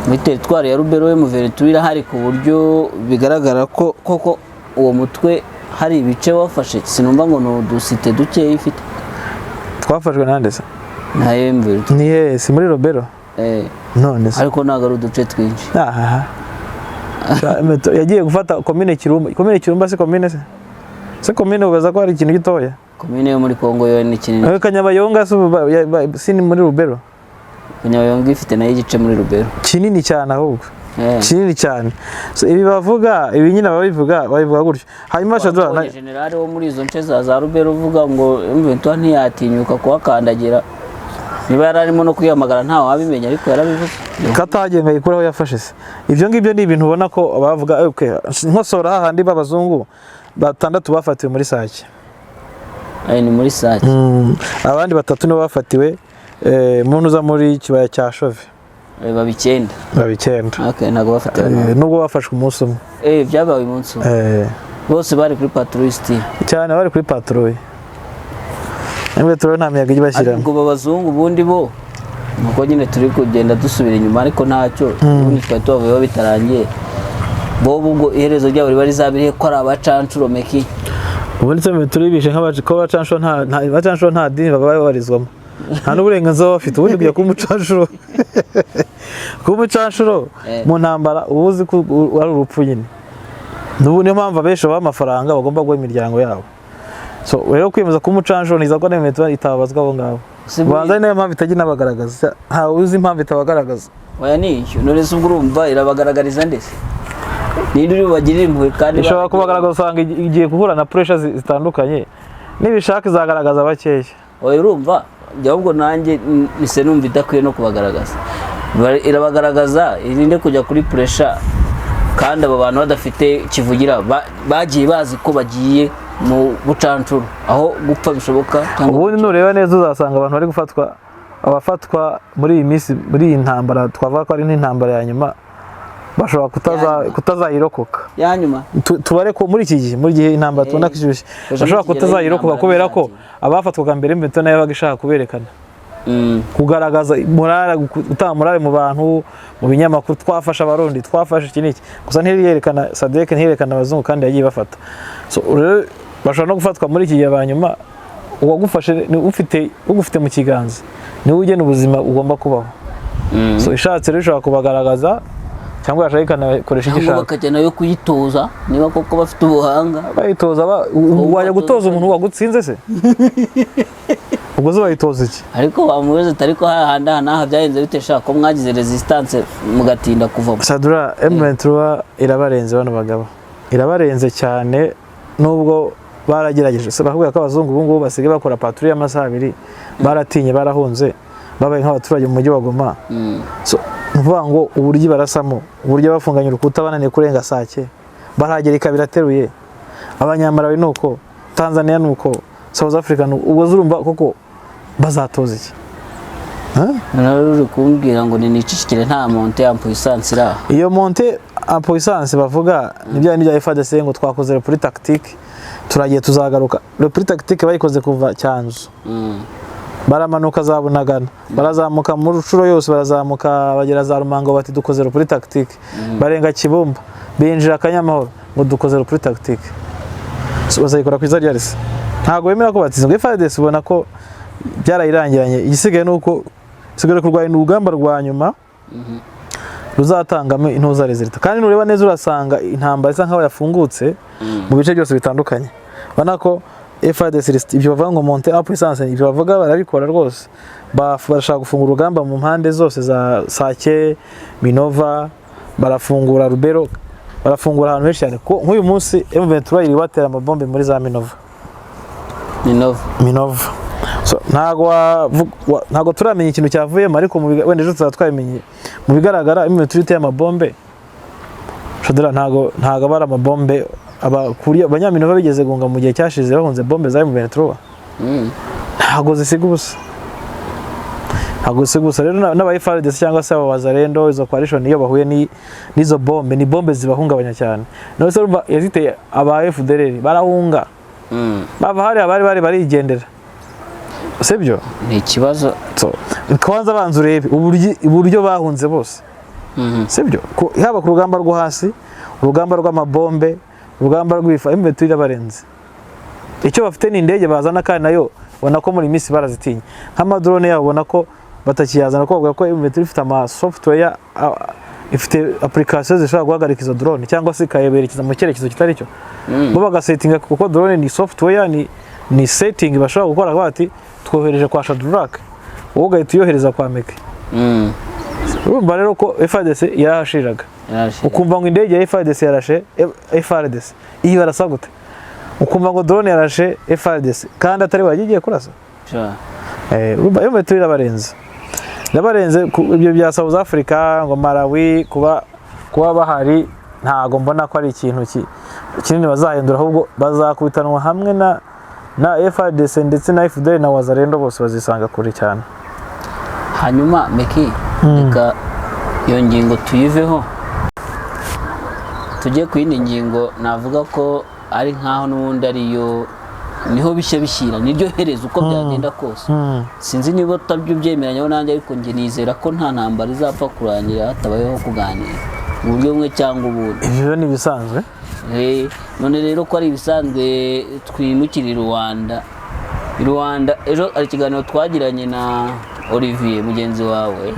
Muri teritwari ya Rubero M23 irahari ku buryo bigaragara ko koko uwo mutwe hari ibice wafashe. Sinumva ngo no dusite duke ifite. Twafashwe nande se? Na M23. Ni si muri Rubero. None se. Ariko naga uduce twinshi. Yagiye gufata komine Kirumba. Komine Kirumba se komine se? Se komine ubaza ko hari ikintu gitoya. Komine yo muri Kongo yo ni kinini. Kanyabayonga sini muri Rubero. Kanyabayonga ifite nayo igice muri Rubero. Kinini cyane ahubwo. Kinini cyane. So ibi bavuga ibi nyine babivuga gutyo. Hanyuma Shadura na general wo muri izo nce za Rubero uvuga ngo M23 ntiyatinyuka kuhakandagira. Niba yararimo no kwiyamagara ntawe wabimenya ariko yarabivuze. Katagenga ikuraho yafashe se. Ivyo ngibyo ni ibintu ubona ko abavuga nkosora hahandi babazungu batandatu bafatiwe muri Sake. Ni muri Sake. Abandi batatu nibo bafatiwe muntu za muri kibaya cya Shove. Babikenda. Okay, nago bafatiwe. Nubwo bafashwe umunsi umwe. Byabaye umunsi umwe. Bose bari kuri patrouille. Cyane bari kuri patrouille. Nibwo turo nta miyaga ibashyiramo. Ubwo babazungu bundi bo nuko nyine turi kugenda dusubira inyuma ariko ntacyo ubundi twari tubavuyeho bitarangiye. Bo ubwo iherezo ryabo bari zabiriye ko ari abacancuro meki. Ubundi se turibishe nk'abako bacancuro nta dini babarizwamo. Nta n'uburenganzira bafite ubundi kujya kumucancuro. Kumucancuro mu ntambara ubuzi ko ari urupfu nyine. Niyo mpamvu abesha b'amafaranga bagomba guha imiryango yabo. So rero kwemeza ko umucancuro niza ko M23 itabazwa abo ngabo. Banza niyo mpamvu itagira nabagaragaza. Nta uzi impamvu itabagaragaza. Oya nicyo none se urumva irabagaragariza ndetse. Nindi uri bagirira impuhwe kandi ishobora kubagaragaza usanga igiye guhura na pressure zitandukanye. Nibishaka izagaragaza bakeya. Oya urumva ahubwo nanjye nise numva idakwiye no kubagaragaza. Irabagaragaza irinde kujya kuri pressure kandi abo bantu badafite kivugira bagiye bazi ko bagiye mu bucancuro aho gupfa bishoboka. Ubundi nureba neza uzasanga abantu bari gufatwa abafatwa muri iyi minsi muri iyi ntambara twavuga ko ari n'intambara ya nyuma bashobora kutazayirokoka ya nyuma tubare ko muri iki gihe muri gihe intambara tubona kishyushye bashobora kutazayirokoka kubera ko abafatwaga mbere mbere nayo bagishaka kuberekana kugaragaza morale gutanga morale mu bantu mu binyamakuru twafasha abarundi twafashe iki niki gusa ntiyerekana Sadek ntiyerekana abazungu kandi yagiye bafata. So bashobora no gufatwa muri iki gihe abanyuma uwagufashe ni ugufite mu kiganza niwe ugena ubuzima ugomba kubaho. So ishatse rero ishobora kubagaragaza cyangwa yashaka ikoresha igishaka bakajya nayo kuyitoza niba koko bafite ubuhanga bayitoza wajya gutoza umuntu wagutsinze se ubwo zo bayitoza iki ariko bamuweze tariko hahanda naha byayenze biteshaka ko mwagize resistance mugatinda kuva. Sadura M23 irabarenze bano bagabo irabarenze cyane nubwo baragerageje se bavuga ko abazungu bungu basige bakora patrouille y'amasaha 2 baratinye barahunze babaye nk'abaturage mu mujyi wa Goma. So nuvuga ngo uburyo barasamo uburyo bafunganye urukuta bananiye kurenga Sake baragera ikabirateruye abanyamara nuko Tanzania nuko South Africa ubwo zurumva koko bazatoza iki nawe uri kumbwira ngo nicishikire nta monte ya puissance iraho. Iyo monte en puissance bavuga nibyo n'ibya FARDC ngo twakoze report tactique turagiye tuzagaruka. Report tactique bayikoze kuva Cyanzu. Baramanuka za Bunagana, barazamuka mu rucuro yose, barazamuka bagera za Rumango bati dukoze report tactique. Barenga Kibumba, binjira Kanyamahoro ngo dukoze report tactique. Bazayikora kwiza ryarese. Ntago wemera ko batize ngo FARDC ubona ko byarayirangiranye. Igisigaye nuko sigara kurwanya urugamba rwa nyuma ruzatangamo intuza resulta. Kandi nureba neza urasanga intambara isa nkaho yafungutse mu bice byose bitandukanye. Bana ko FARDC ibyo bavuga ngo monte en puissance ibyo bavuga barabikora rwose. Bashaka gufungura urugamba mu mpande zose za Sake, Minova, barafungura Rubero, barafungura ahantu henshi cyane. Nk'uyu munsi M23 iri batera amabombe muri za Minova. So ntago turamenya ikintu cyavuyemo, ariko wenda ejo tuzatwabimenye. Mu bigaragara M23 iteye amabombe. Shodera ntago bara amabombe abanyaminova bigeze gunga mu gihe cyashize bahunze bombe za M23. Ntago zisiga ubusa. Rero n'aba FARDC cyangwa se aba Wazalendo izo coalition iyo bahuye n'izo bombe, ni bombe zibahungabanya cyane. Nawe se urumva yaziteye aba FDLR barahunga. Bava hari abari barigendera. Sibyo? Ni ikibazo. Kwanza banzu urebe uburyo bahunze bose. Sibyo? Haba ku rugamba rwo hasi, urugamba rw'amabombe, urugamba rw'ifa M23 irabarenze. Icyo bafite ni indege bazana kandi nayo ubona ko muri minsi barazitinya. Nk'amadrone yabo ubona ko batakiyazana, ko bavuga ko M23 ifite ama software ifite applications zishobora guhagarika izo drone cyangwa se kayeberekeza mu cyerekezo kitari cyo. Bo bagasettinga kuko drone ni software ni setting bashobora gukora bati twohereje kwa Shadrack wowe ugahita uyohereza kwa Meke. Urumva rero ko FARDC yarashiraga. Ukumva ngo indege ya FARDC yarashe FARDC iyi barasa gute? Ukumva ngo drone yarashe FARDC kandi atari bagiye kurasa. Urumva yo metero irabarenze. Nabarenze ibyo bya South Africa ngo Malawi kuba bahari ntago mbona ko ari ikintu kinini bazahindura, ahubwo bazakubitanwa hamwe na FARDC ndetse na FDL na Wazalendo bose bazisanga kure cyane. Hanyuma Meki reka iyo ngingo tuyiveho tujye ku yindi ngingo navuga ko ari nkaho n'ubundi ariyo niho bishya bishyira niryo herezo uko byagenda kose. Sinzi niba utabyo byemeranyaho nanjye, ariko nge nizera ko nta ntambara izapfa kurangira hatabayeho kuganira mu buryo bumwe cyangwa ubundi. Ibyo ni bisanzwe. None rero ko ari ibisanzwe twinukira Rwanda. Ejo ari ikiganiro twagiranye na Olivier mugenzi wawe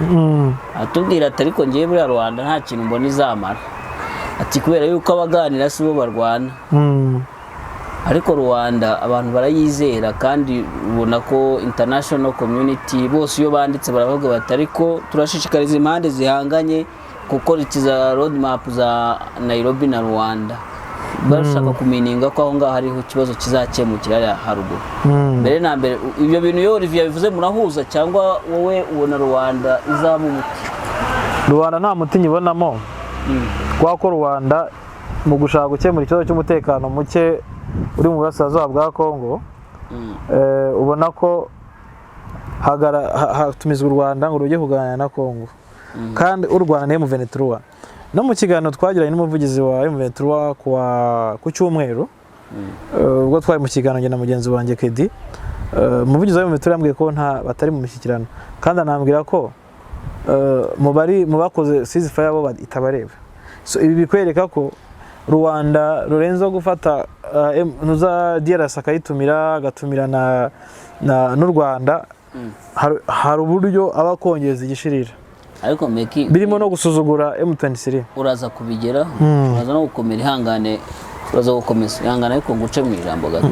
atubwira ati ariko ngiye muri Rwanda nta kintu mbona izamara, ati kubera yuko abaganira si bo barwana. Ariko Rwanda abantu barayizera kandi ubona ko international community bose iyo banditse baravuga bati ariko turashishikariza impande zihanganye kuko ritiza road map za Nairobi na Rwanda. Bashaka kumininga ko aho ngaho hariho ikibazo kizakemukira haruguru. Mbere na mbere ibyo bintu yo Olivier bivuze murahuza cyangwa wowe ubona Rwanda izaba umuti? Rwanda nta muti nyibonamo. Kwako Rwanda mu gushaka gukemura ikibazo cy'umutekano muke uri mu burasirazuba bwa Kongo, ubona ko hatumizwa u Rwanda ngo rujye kuganira na Kongo. Kandi u Rwanda na M23 no mu kiganiro twagiranye n'umuvugizi wa M23 ku cyumweru, ubwo twari mu kiganiro na mugenzi wanjye Kedi, umuvugizi wa M23 yambwiye ko batari mu mishyikirano, kandi anambwira ko mu bakoze ceasefire bo itabareba. So ibi bikwereka ko Rwanda rurenzo gufata nuza DRC akayitumira agatumira n'u Rwanda, hari uburyo abakongeza igishirira. Ariko Meki birimo no gusuzugura M23 uraza kubigeraho, uraza no gukomera ihangane, uraza gukomeza ihangane ariko nguce mu ijambo gato.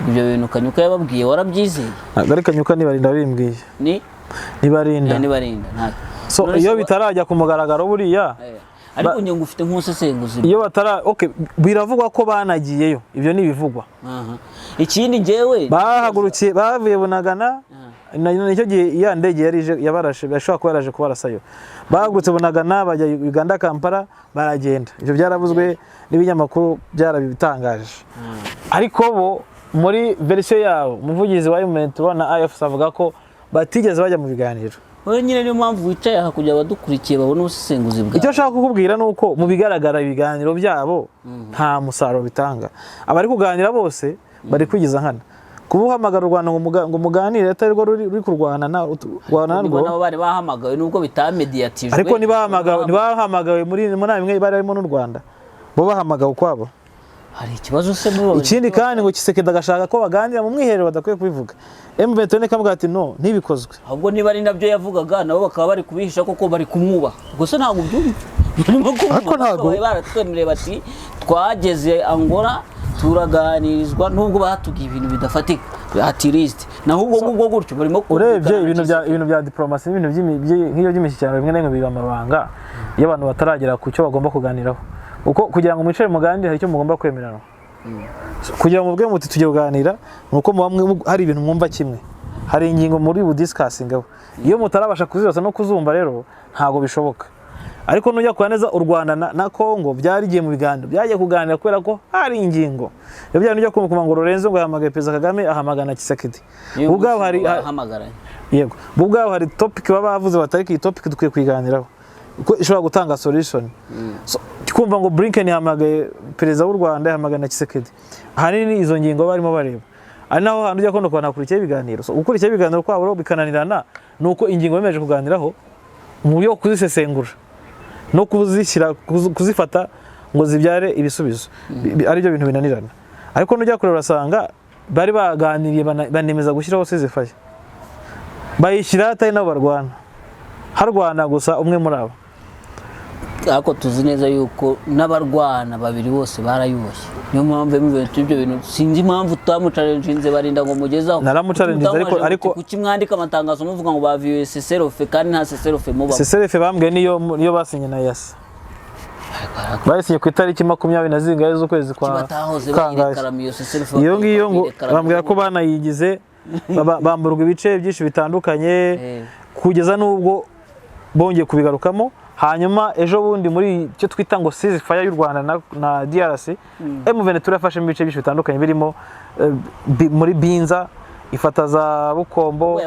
Ibyo bintu Kanyuka yababwiye warabyizeye? Ari Kanyuka nibarinda bimbwiye nibarinda so iyo bitarajya ku mugaragaro buriya. Ariko nge ngufite nk'umusesenguzi iyo biravugwa ko banagiyeyo, ibyo ni bivugwa. Ikindi ngewe bahagurukiye bavuye Bunagana, nicyo gihe ya ndege yabarashe bashobora kuba yaraje kubarasayo. Bahagurutse Bunagana bajya Uganda Kampala baragenda. Ibyo byaravuzwe n'ibinyamakuru byarabitangaje. Ariko bo muri version yabo umuvugizi wa M23 na AFC avuga ko batigeze bajya mu biganiro. wowe nyine niyo mpamvu wicaye aha kugira abadukurikiye babone ubusesenguzi bwawe. Icyo nshaka kukubwira ni uko mu bigaragara ibiganiro byabo nta musaruro bitanga. Abari kuganira bose bari kwigiza nkana. Kuba uhamagara u Rwanda ngo muganire atari rwo ruri kurwana narwo. Nabo bari bahamagawe nubwo bitamediyatijwe. Ariko ntibahamagawe muri imwe bari barimo n'u Rwanda. Bo bahamagawe ukwabo. Hari ikibazo se muri ikindi kandi ngo Kisekedi agashaka ko baganira mu mwiherero badakwiye kubivuga. M23 kamuga ati no ntibikozwe. Ahubwo niba ari nabyo yavugaga nabo bakaba bari kubihisha koko bari kumwubaha. Gusa ntabwo byumva. Ariko ntabwo baratwemereye bati twageze Angola turaganirizwa nubwo batubwiye ibintu bidafatika ati list naho ubwo gutyo barimo urebye ibintu bya diplomasi n'ibintu nk'iyo by'imishyikirano bimwe na bimwe biba amabanga iyo abantu bataragera ku cyo bagomba kuganiraho. Uko kugira ngo mwicare muganire hari icyo mugomba kwemerana. Kugira ngo mubwe muti tujye kuganira nuko hari ibintu mwumva kimwe. Hari ingingo muri budiscussingaho. Iyo mutarabasha kuzirasa no kuzumva rero ntago bishoboka. Ariko nujya kwaneza u Rwanda na Kongo byarigiye mu biganiro byagiye kuganira kubera ko hari ingingo. Iyo byari nujya kumva ngo Lorenzo ngo yahamagaye Perezida Kagame ahamagana Kisekedi. Ubwo hari ahamagaranye. Yego. Ubwo hari topic baba bavuze batari ki topic dukwiye kwiganiraho. Uko ishobora gutanga solution. Kumva ngo Blinken yahamagaye Perezida w'u Rwanda yahamagana Kisekedi. Ahanini izo ngingo barimo bareba. Ari naho hantu ujya kondo kwa nakurikiye ibiganiro. Ukurikiye ibiganiro kwabo bikananirana nuko ingingo bemeje kuganiraho mu buryo kuzisesengura no kuzifata ngo zibyare ibisubizo. Ari byo bintu binanirana. Ariko nujya kureba urasanga bari baganiriye banemeza gushyiraho sezifaya. Bayishyira atari nabo barwana. Harwana gusa umwe muri abo. Ariko tuzi neza yuko n'abarwana babiri bose barayuboshye. Niyo mpamvu ibyo bintu sinzi impamvu tutamucarenjinze barinda ngo mugezaho. Naramucarenjinze ariko kuki mwandika amatangazo muvuga ngo baviye seserofe kandi nta seserofe muba. Seserofe bambwe niyo basinye na Yasa. Bayisinye ku itariki 20 z'ukwezi kwa Kangahe. Iyo ngiyo ngo bambwira ko banayigize bamburwa ibice byinshi bitandukanye kugeza n'ubwo bongeye kubigarukamo. Hanyuma ejo bundi muri cyo twita ngo ceasefire y'u Rwanda na DRC M23 yafashe mu bice byinshi bitandukanye birimo muri Binza ifata za Bukombo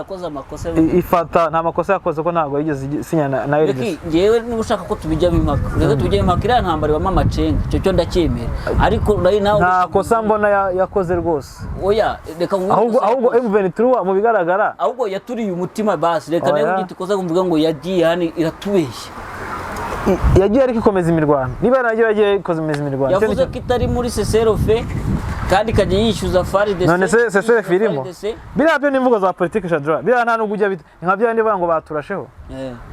ifata nta makosa yakoze ko ntago yigeze sinya na RDC. Ngewe n'ubushaka ko tubijya impaka reka tubijya impaka ira ntambara bama macenga cyo ndacyemera ariko rari nawe nta kosa mbona yakoze rwose. Oya reka ahubwo M23 mu bigaragara ahubwo yaturiye umutima basi reka nawe ugiti koza kumvuga ngo yagiye hani iratubeshya. Yagiye ariko ikomeza imirwano. Niba yagiye ikomeza imirwano. Yavuze ko itari muri seserofe kandi kajye yishyuza FARDC. None seserofe irimo. Biriya byo n'imvugo za politike Shadra. Biriya nta nubwo ujya nka byo niba ngo baturasheho.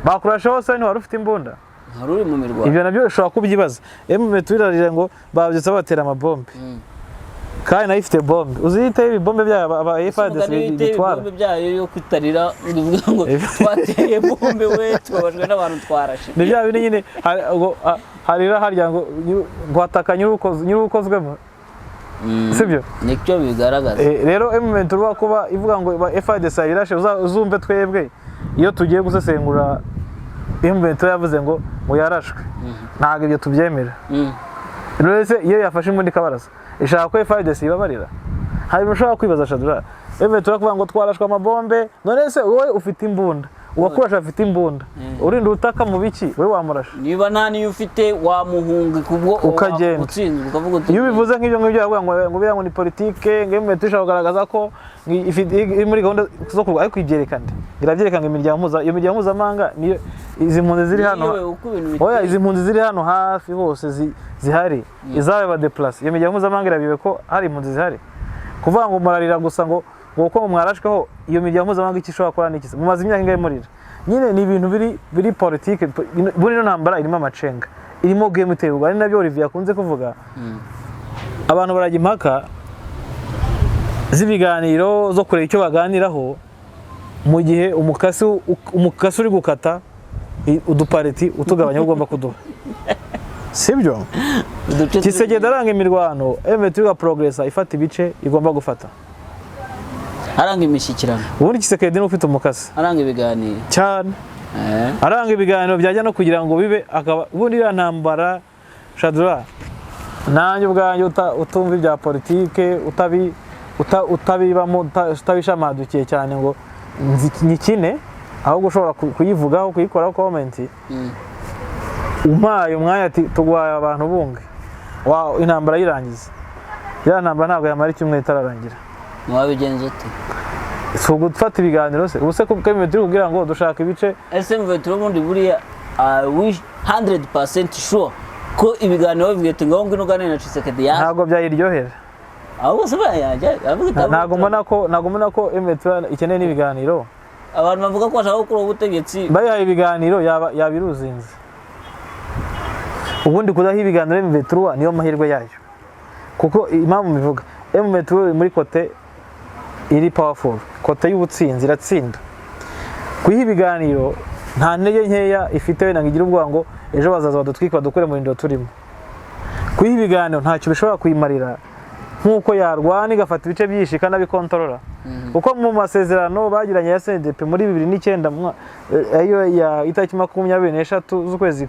Bakurasheho se ni wari ufite imbunda. Haruri mu mirwano. Ibyo nabyo ushobora kubyibaza. M23 ngo babyutse batera amabombe. Kandi nayo ifite bombe. Uzihite ibombe byabo aba FARDC bitwara. Bombe byayo yo kwitarira bivuga ngo twateye bombe we twabajwe n'abantu twarashe. Ni bya bindi nyine harira harya ngo hatakanye urukozwemo. Sibyo? Nicyo bigaragaza. Rero M23 kuba ivuga ngo FARDC irashe uzumve twebwe iyo tugiye gusesengura M23 yavuze ngo yarashwe. Ntago ibyo tubyemera. Rero iyo yafashe imbunda ikabarasa ishaka ko FARDC ibabarira. Hari ushaka kwibaza Shadra. M23 kuvuga ngo twarashwa amabombe none se wowe ufite imbunda uwakurasha afite imbunda urinda utaka mu biki we wamurasha. Niba nta niyo ufite wamuhunga kubwo ukagenda ukavuga uti iyo bivuze nk'ibyo ngibyo yavuga ngo bira ngo ni politike ngo M23 ishaka kugaragaza ko iri muri gahunda zo kurwa ariko ibyerekana irabyerekana iyo miryango mpuzamahanga niyo izi mpunzi ziri hano. Oya izi mpunzi ziri hano hafi hose zihari izabe ba deplace iyo miryango mpuzamahanga irabibe ko hari impunzi zihari. Kuvuga ngo murarira gusa ngo uko mwarashweho iyo miryango mpuzamahanga ikishobora gukora n'iki mu mazi imyaka ingahe murira. Nyine ni ibintu biri politike buri ntambara irimo amacenga irimo game iterwa ari nabyo Olivier akunze kuvuga. Abantu barajya impaka z'ibiganiro zo kureba icyo baganiraho mu gihe umukasi uri gukata udupariti utugabanya ugomba kuduha. Sibyo? Kisekedi aranga imirwano M23 progressa ifata ibice igomba gufata. Aranga imishyikirano. Ubundi Kisekedi ni ufite umukasi. Aranga ibiganiro. Cyane. Aranga ibiganiro byajya no kugira ngo bibe akaba ubundi ya ntambara Shadra. Nanjye ubwanjye utumva ibya politike utabibamo utabishamadukiye cyane ngo nyikine ahubwo ushobora kuyivugaho kuyikoraho comment umpaye umwanya ati tugwaye abantu bunge intambara yirangiza ya ntambara ntabwo yamara icyumweru itararangira mwabigenza ute si ugufata ibiganiro se ubuse ko M23 kugira ngo dushaka ibice M23 ubundi buriya wish 100% sure ko ibiganiro bivugete ngo ngino gane na Tshisekedi ya ntabwo byayiryohera ahubwo se bayajya ntabwo mbona ko M23 ikeneye n'ibiganiro abantu bavuga ko bashaka gukora ubutegetsi bayaha ibiganiro yabiruzinze ubundi kudaha ibiganiro M23 niyo mahirwe yayo kuko impamvu mivuga M23 muri kote iri powerful kote y'ubutsinzi iratsinda kuyiha ibiganiro nta ntege nkeya ifite wenda ngigira ubwoba ngo ejo bazaza badutwika badukure mu rindo turimo kuyiha ibiganiro ntacyo bishobora kuyimarira nk'uko yarwana igafata ibice byinshi kandi abikontorora kuko mu masezerano bagiranye ya CNDP muri 2009 ayo ya itariki 23 z'ukwezi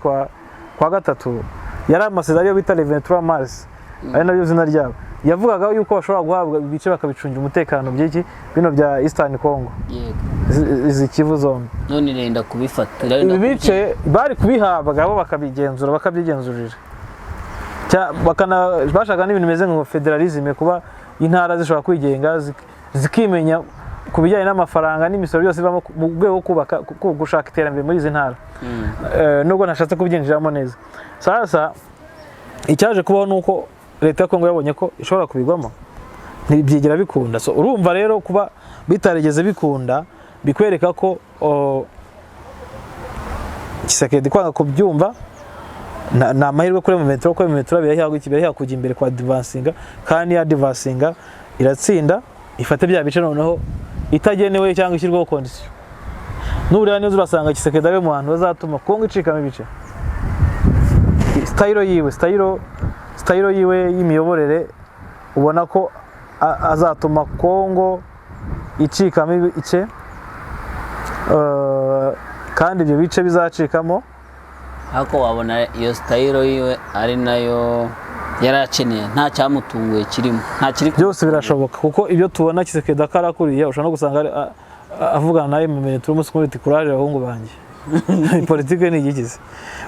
kwa gatatu yari amasezerano yo bita 23 Mars ari nabyo zina ryabo yavugaga yuko bashobora guhabwa ibice bakabicungira umutekano by'iki bino bya Eastern Congo izi Kivu zone none irenda kubifatira ibi bice bari kubihabwa abo bakabigenzura bakabyigenzurira bashaka n'ibintu bimeze nka federalisme kuba intara zishobora kwigenga zikimenya ku bijyanye n'amafaranga n'imisoro byose bivamo mu rwego kubaka gushaka iterambere muri izi ntara nubwo nashatse kubyinjiramo neza sasa icyaje kubaho nuko leta ya Kongo yabonye ko ishobora kubigwamo ntibyigira bikunda so urumva rero kuba bitarigeze bikunda bikwereka ko Tshisekedi kwanga kubyumva na mahirwe kuri M23 ko M23 birahiha kujya imbere kwa advancinga kandi ya advancinga iratsinda ifate bya bice noneho itagenewe cyangwa ishyirwaho condition n'uburiya nizo urasanga Tshisekedi abe mu bantu bazatuma Kongo icikamo ibice style yiwe y'imiyoborere ubona ko azatuma Kongo icikamo ibice kandi ibyo bice bizacikamo hako wabona iyo style yiwe ari nayo yarakeneye nta cyamutunguye kirimo nta kiri byose birashoboka kuko ibyo tubona Tshisekedi akarakuriye ushobora no gusanga avugana nawe mu minute umunsi kumwe ati courage abahungu banjye politike ni igikize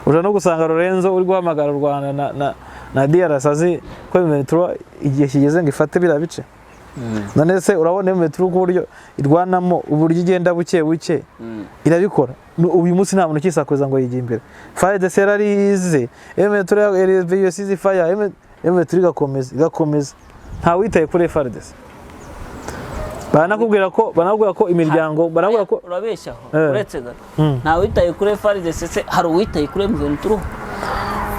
ushobora no gusanga Lorenzo uri guhamagara u Rwanda na DRC azi ko M23 igihe kigeze ngo ifate bira bice none se urabona M23 ku buryo irwanamo uburyo igenda buke buke irabikora uyu munsi nta muntu kisakuza ngo yigiye imbere FARDC yararize M23 RVUC fire M23 igakomeza nta witaye kuri FARDC banakubwira ko imiryango barabura ko urabeshyaho uretse nta witaye kuri FARDC se hari uwitaye kuri M23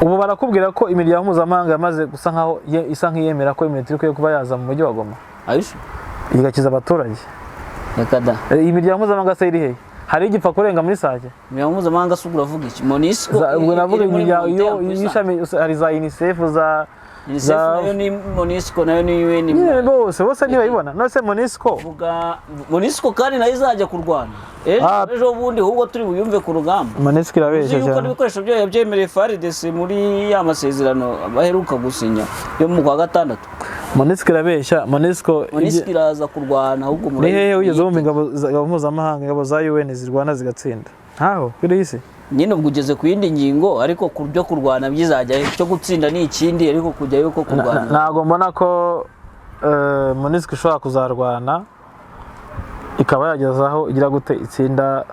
ubu barakubwira ko imiryango mpuzamahanga yamaze gusa nkaho isa nk'iyemera ko M23 yo kuba yaza mu mujyi wa Goma ayisho igakiza abaturage yakada imiryango mpuzamahanga se iri he hari igipfa kurenga muri Sake imiryango mpuzamahanga sugura vuga iki MONUSCO ubwo navuga iyo ishami hari za UNICEF za nayo ni MONUSCO nayo ni UN bose ntibayibona none se MONUSCO kandi nayo izajya kurwana ejo bundi ahubwo turi buyumve ku rugamba MONUSCO irabeshya cyane yuko ibikoresho byayo byemereye FARDC muri ya masezerano baheruka gusinya yo mu kwa gatandatu MONUSCO irabeshya MONUSCO iraza kurwana ahubwo muri hehe ugeze mu ingabo mpuzamahanga ingabo za UN zirwana zigatsinda ntaho kuri isi nyine ubwo ugeze ku yindi ngingo ariko ku byo kurwana byizajya cyo gutsinda ni ikindi ariko kujya yuko kurwana ntago mbona ko MONUSCO ishobora kuzarwana ikaba yagezaho igira gute itsinda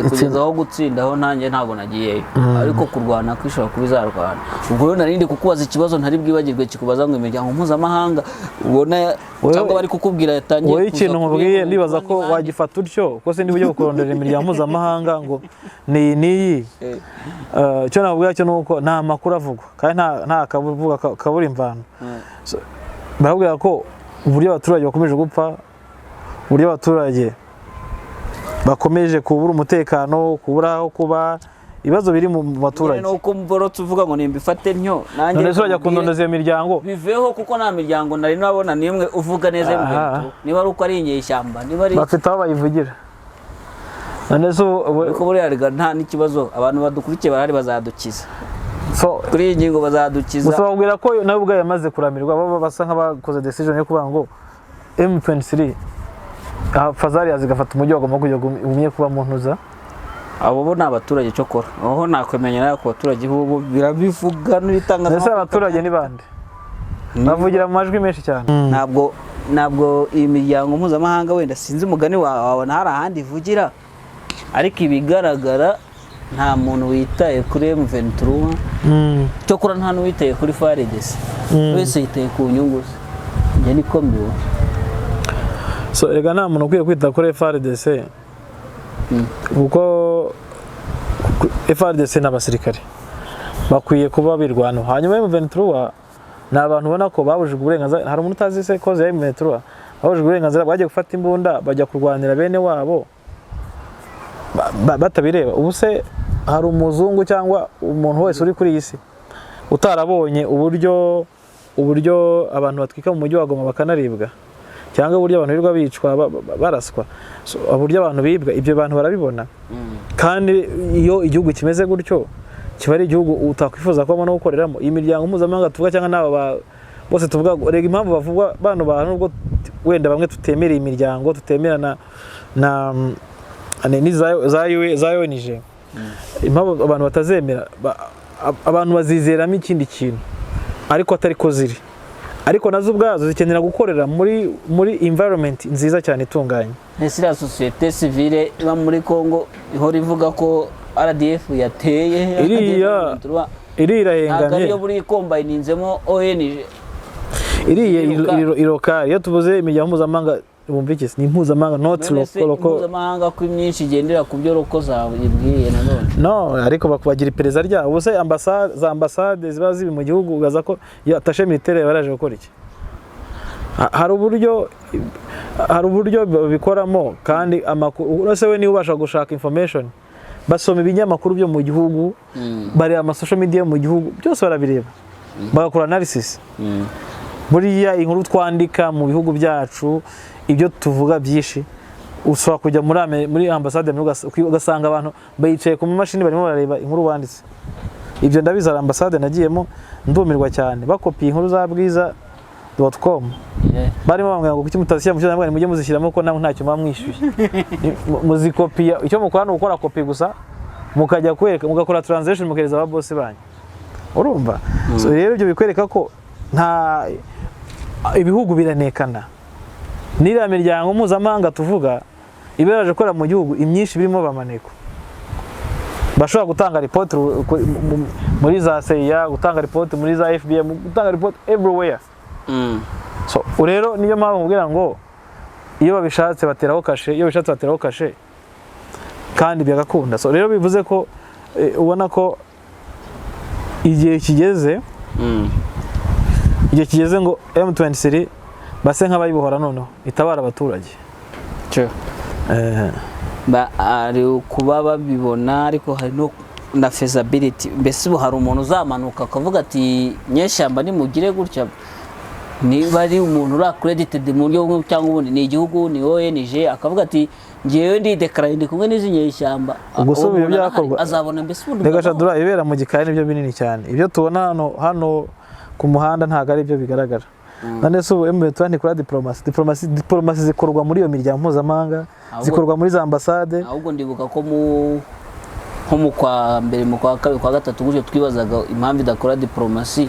kugezaho gutsindaho nanjye ntago nagiyeyo ariko kurwana kwishobora kubizarwana ubwo rero narindi kukubaza ikibazo ntari bwibagirwe kikubaza ngo imiryango mpuzamahanga ubona cyangwa bari kukubwira yatangiye wowe ikintu nkubwiye ndibaza ko wagifata utyo ko se niba ujye gukorondera imiryango mpuzamahanga ngo niyi cyo nabwira cyo nuko nta makuru avugwa kandi nta kavuga kabura imvano barabwira ko uburyo abaturage bakomeje gupfa uburyo abaturage bakomeje kubura umutekano kubura aho kuba ibibazo biri mu baturage nuko mboro tuvuga ngo nimbifate ntyo nanjye none zojya kundondeza iyo miryango biveho kuko nta miryango nari nabona nimwe uvuga neza niba ari uko ari inyeshyamba niba ari bafite aho bayivugira none so uko buriya nta n'ikibazo abantu badukurikiye barahari bazadukiza kuri iyi ngingo bazadukiza gusa babwira ko nawe ubwayo yamaze kuramirwa baba basa nk'abakoze decision yo kuvuga ngo M23 Fazari yazigafata umujyi wagomba kujya umye kuba mu ntuza. abo bo ni abaturage cyo kora aho nakwemenya nayo ku baturage bo birabivuga n'itangaza. Ese abaturage ni bande? Bavugira mu majwi menshi cyane. Ntabwo iyi miryango mpuzamahanga wenda sinzi umugani wabona hari ahandi ivugira, ariko ibigaragara nta muntu witaye kuri M23 cyokora nta n'uwitaye kuri FARDC wese yitaye ku nyungu ze. Njye niko mbibona. So ega nta muntu ukwiye kwita kuri FARDC kuko FARDC n'abasirikare bakwiye kuba birwana. Hanyuma M23 ni abantu ubona ko babujijwe uburenganzira. Hari umuntu utazi se koze ya M23 babujijwe uburenganzira bagiye gufata imbunda bajya kurwanira bene wabo batabireba. Ubu se hari umuzungu cyangwa umuntu wese uri kuri iyi si utarabonye uburyo abantu batwika mu mujyi wa Goma bakanaribwa, cyangwa uburyo abantu birirwa bicwa baraswa, uburyo abantu bibwa, ibyo bantu barabibona. Kandi iyo igihugu kimeze gutyo kiba ari igihugu utakwifuza kubamo no gukoreramo. Iyi miryango mpuzamahanga tuvuga cyangwa n'aba bose tuvuga rega impamvu bavuga bano bantu nubwo wenda bamwe tutemera imiryango tutemera za ONG, impamvu abantu batazemera abantu bazizeramo ikindi kintu ariko atari ko ziri, ariko nazo ubwazo zikenera gukorera muri environment nziza cyane itunganye. Ese la société civile iba muri Congo ihora ivuga ko RDF yateye irihengamye iyo buri kombayininzemo ONG iriye irokari. Iyo tuvuze imiryango mpuzamahanga bumva iki? Ni mpuzamahanga not local. Mpuzamahanga ko imyinshi igendera ku byo roko zawe ibwiye nanone. No, ariko bakubagira iperereza ryabo. Ubuse ambasade ziba zibi mu gihugu ugaza ko yatashe militaire baraje gukora iki? Hari uburyo bikoramo, kandi amakuru urase we niba ubasha gushaka information basoma ibinyamakuru byo mu gihugu, bari ama social media mu gihugu byose barabireba, bagakora analysis. Buriya inkuru twandika mu bihugu byacu, ibyo tuvuga byinshi, usaba kujya muri ambasade ugasanga abantu bayicaye ku mashini barimo barareba inkuru banditse. Ibyo ndabiza ambasade nagiyemo ndumirwa cyane, bakopiye inkuru za bwiza.com. Barimo bambwira ngo kuki mutashyira mu cyangwa mujye muzishyiramo ko namwe ntacyo mwamwishyuye. Muzikopiya, icyo mukora no gukora copy gusa, mukajya kwereka mugakora translation mukereza aba boss banyu. Urumva? So rero ibyo bikwereka ko nta ibihugu biranekana. Nira miryango mpuzamahanga tuvuga iberaje gukora mu gihugu imyinshi birimo bamaneko. Bashobora gutanga report muri za CIA, gutanga report muri za FBI, gutanga report everywhere. So rero niyo mpamvu mubwira ngo iyo babishatse bateraho kashe, kandi byagakunda. So rero bivuze ko ubona ko igihe kigeze ngo M23 base nk'abayibohora noneho itabara abaturage. Ari kuba babibona, ariko hari no na feasibility. Mbese hari umuntu uzamanuka akavuga ati nyeshyamba nimugire gutya, niba ari umuntu uri accredited mu buryo bumwe cyangwa ubundi, ni igihugu ni ONG, akavuga ati ngewe ndi declare ndi kumwe n'izi nyeshyamba, ubwo byakorwa azabona mbese ubundi. Rega Shadura ibera mu gikari nibyo binini cyane. Ibyo tubona hano ku muhanda ntago ari byo bigaragara. None se ubu M23 ni kuri diplomasi zikorwa muri iyo miryango mpuzamahanga, zikorwa muri za ambasade. Ahubwo ndibuka ko nko mu kwa mbere mu kwa kabiri kwa gatatu gutyo twibazaga impamvu idakora diplomasi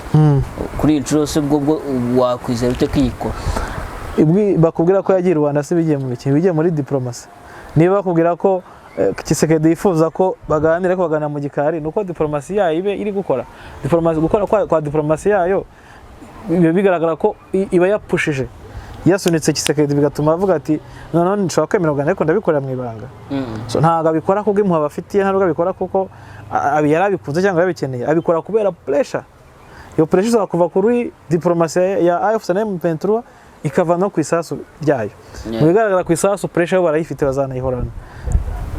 kuri inshuro se bwo wakwizera ute kwikora. Bakubwira ko yagiye Rwanda se bigiye mu biki, bigiye muri diplomasi. Niba bakubwira ko Kisekedi yifuza ko baganira ko bagana mu gikari, nuko diplomasi yayo ibe iri gukora. Diplomasi gukora kwa diplomasi yayo bigaragara ko iba yapushije, yasunitse Kisekedi, bigatuma avuga ati none nshaka kwemera Uganda ariko ndabikorera mu ibanga. So ntago abikora kubwo impuha bafitiye, ntago abikora kuko yarabikunze cyangwa yabikeneye, abikora kubera pressure. Iyo pressure izakuva kuri diplomasi ya AFC na M23 ikava no ku isasu ryayo. Bigaragara ku isasu pressure yo barayifite bazanayihorana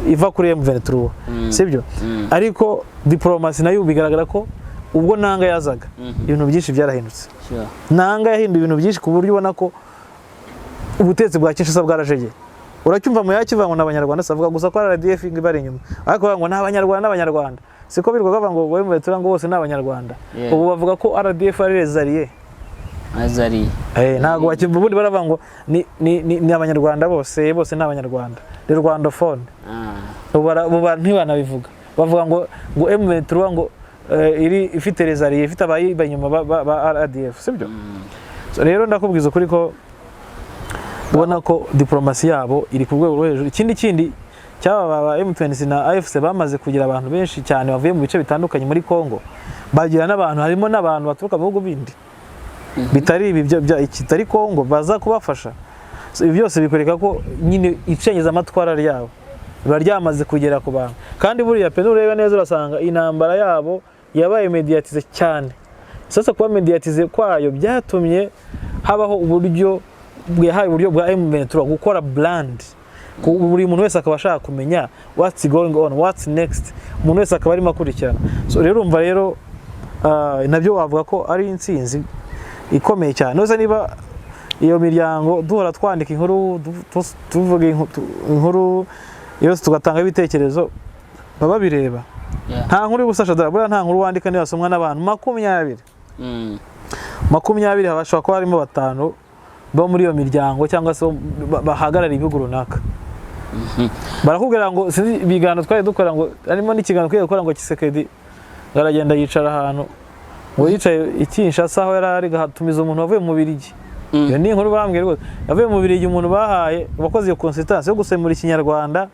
iva kuri M23, sibyo? Ariko diplomasi nayo bigaragara ko ubwo nanga yazaga ibintu byinshi byarahindutse. Nanga yahinduye ibintu byinshi ku buryo ubona ko ubutetsi bwa Kinshasa bwarajegeye. Uracyumva mu yakivango n'abanyarwanda savuga gusa ko RDF ngibari inyuma, ariko ngo n'abanyarwanda siko birirwa bavuga ngo wowe mubetura ngo bose n'abanyarwanda. Ubu bavuga ko RDF ari rezariye azari ntabwo bakimva ubundi baravuga ngo ni abanyarwanda bose ni abanyarwanda ni rwandophone ubu ntibanabivuga bavuga ngo M23 ngo iri ifite rezariye ifite abayiba inyuma ba RDF sibyo rero ndakubwiza ukuri ko ubona ko diplomasi yabo iri ku rwego rwo hejuru ikindi cyaba M23 na AFC bamaze kugira abantu benshi cyane bavuye mu bice bitandukanye muri Kongo bagira n'abantu harimo n'abantu baturuka mu bihugu bindi bitari ibi kitari Kongo baza kubafasha ibi byose bikwereka ko nyine icengeza amatwara yabo biba ryamaze kugera ku bantu kandi buriya pe nureba neza urasanga intambara yabo yabaye mediatize cyane sasa kuba mediatize kwayo byatumye habaho uburyo bwa M23 gukora brand buri muntu wese akaba ashaka kumenya what's going on what's next umuntu wese akaba arimo akurikirana so rero umva rero nabyo wavuga ko ari intsinzi ikomeye cyane nose niba iyo miryango duhora twandika inkuru tuvuga inkuru yose tugatanga ibitekerezo baba bireba nta nkuru y'ubusasha dara nta nkuru wandika niba somwa n'abantu 20 habashwa ko harimo 5 bo muri iyo miryango cyangwa se bahagarara ibihugu runaka barakubwira ngo sinzi ibiganiro twari dukora ngo harimo n'ikiganiro kwiye gukora ngo Kisekedi garagenda yicara ahantu ngo yicaye Kinshasa aho yari gahatumiza umuntu wavuye mu Birigi iyo ni inkuru bambwira rwose yavuye mu Birigi umuntu bahaye bakoze iyo consultation yo gusemura ikinyarwanda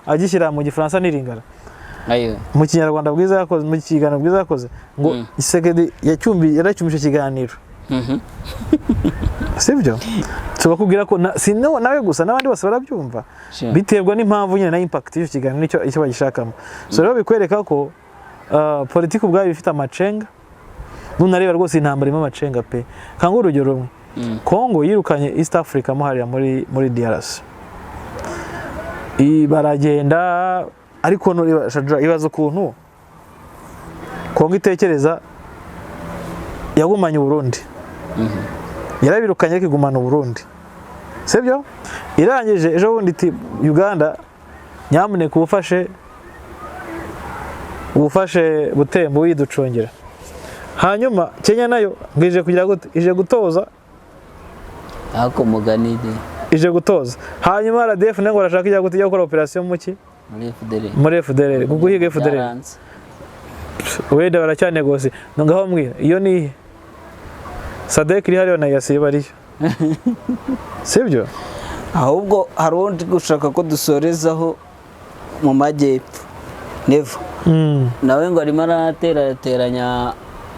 agishyira mu gifaransa n'iringara mu kinyarwanda bwiza yakoze mu kiganiro bwiza yakoze ngo Kisekedi yaracyumisha ikiganiro sibyo tubakubwira ko sino nawe gusa n'abandi bose barabyumva biterwa n'impamvu nyine na impact y'icyo kiganiro icyo bagishakamo so rero bikwereka ko politiki ubwayo bifite amacenga nunareba rwose intambara irimo amacenga pe kanga urugero rumwe Kongo yirukanye East Africa mo hariya muri DRC baragenda ariko ibaza ukuntu Kongo itekereza yagumanye Burundi yarabirukanye ariko igumana Burundi sibyo irangije ejo bundi Uganda nyamuneka ubufashe Butembo widucongera hanyuma Kenya nayo ngije kugira gute ije gutoza ako muganide ije gutoza hanyuma RDF nango arashaka ijya gute gukora operation muki muri FDLR guhiga FDLR wenda baracyane gose ngaho mbwira iyo ni Sadek iri hariyo na Yasiye bariyo sibyo ahubwo harundi gushaka ko dusorezaho mu majyepfo Nevo nawe ngo arimo arateranya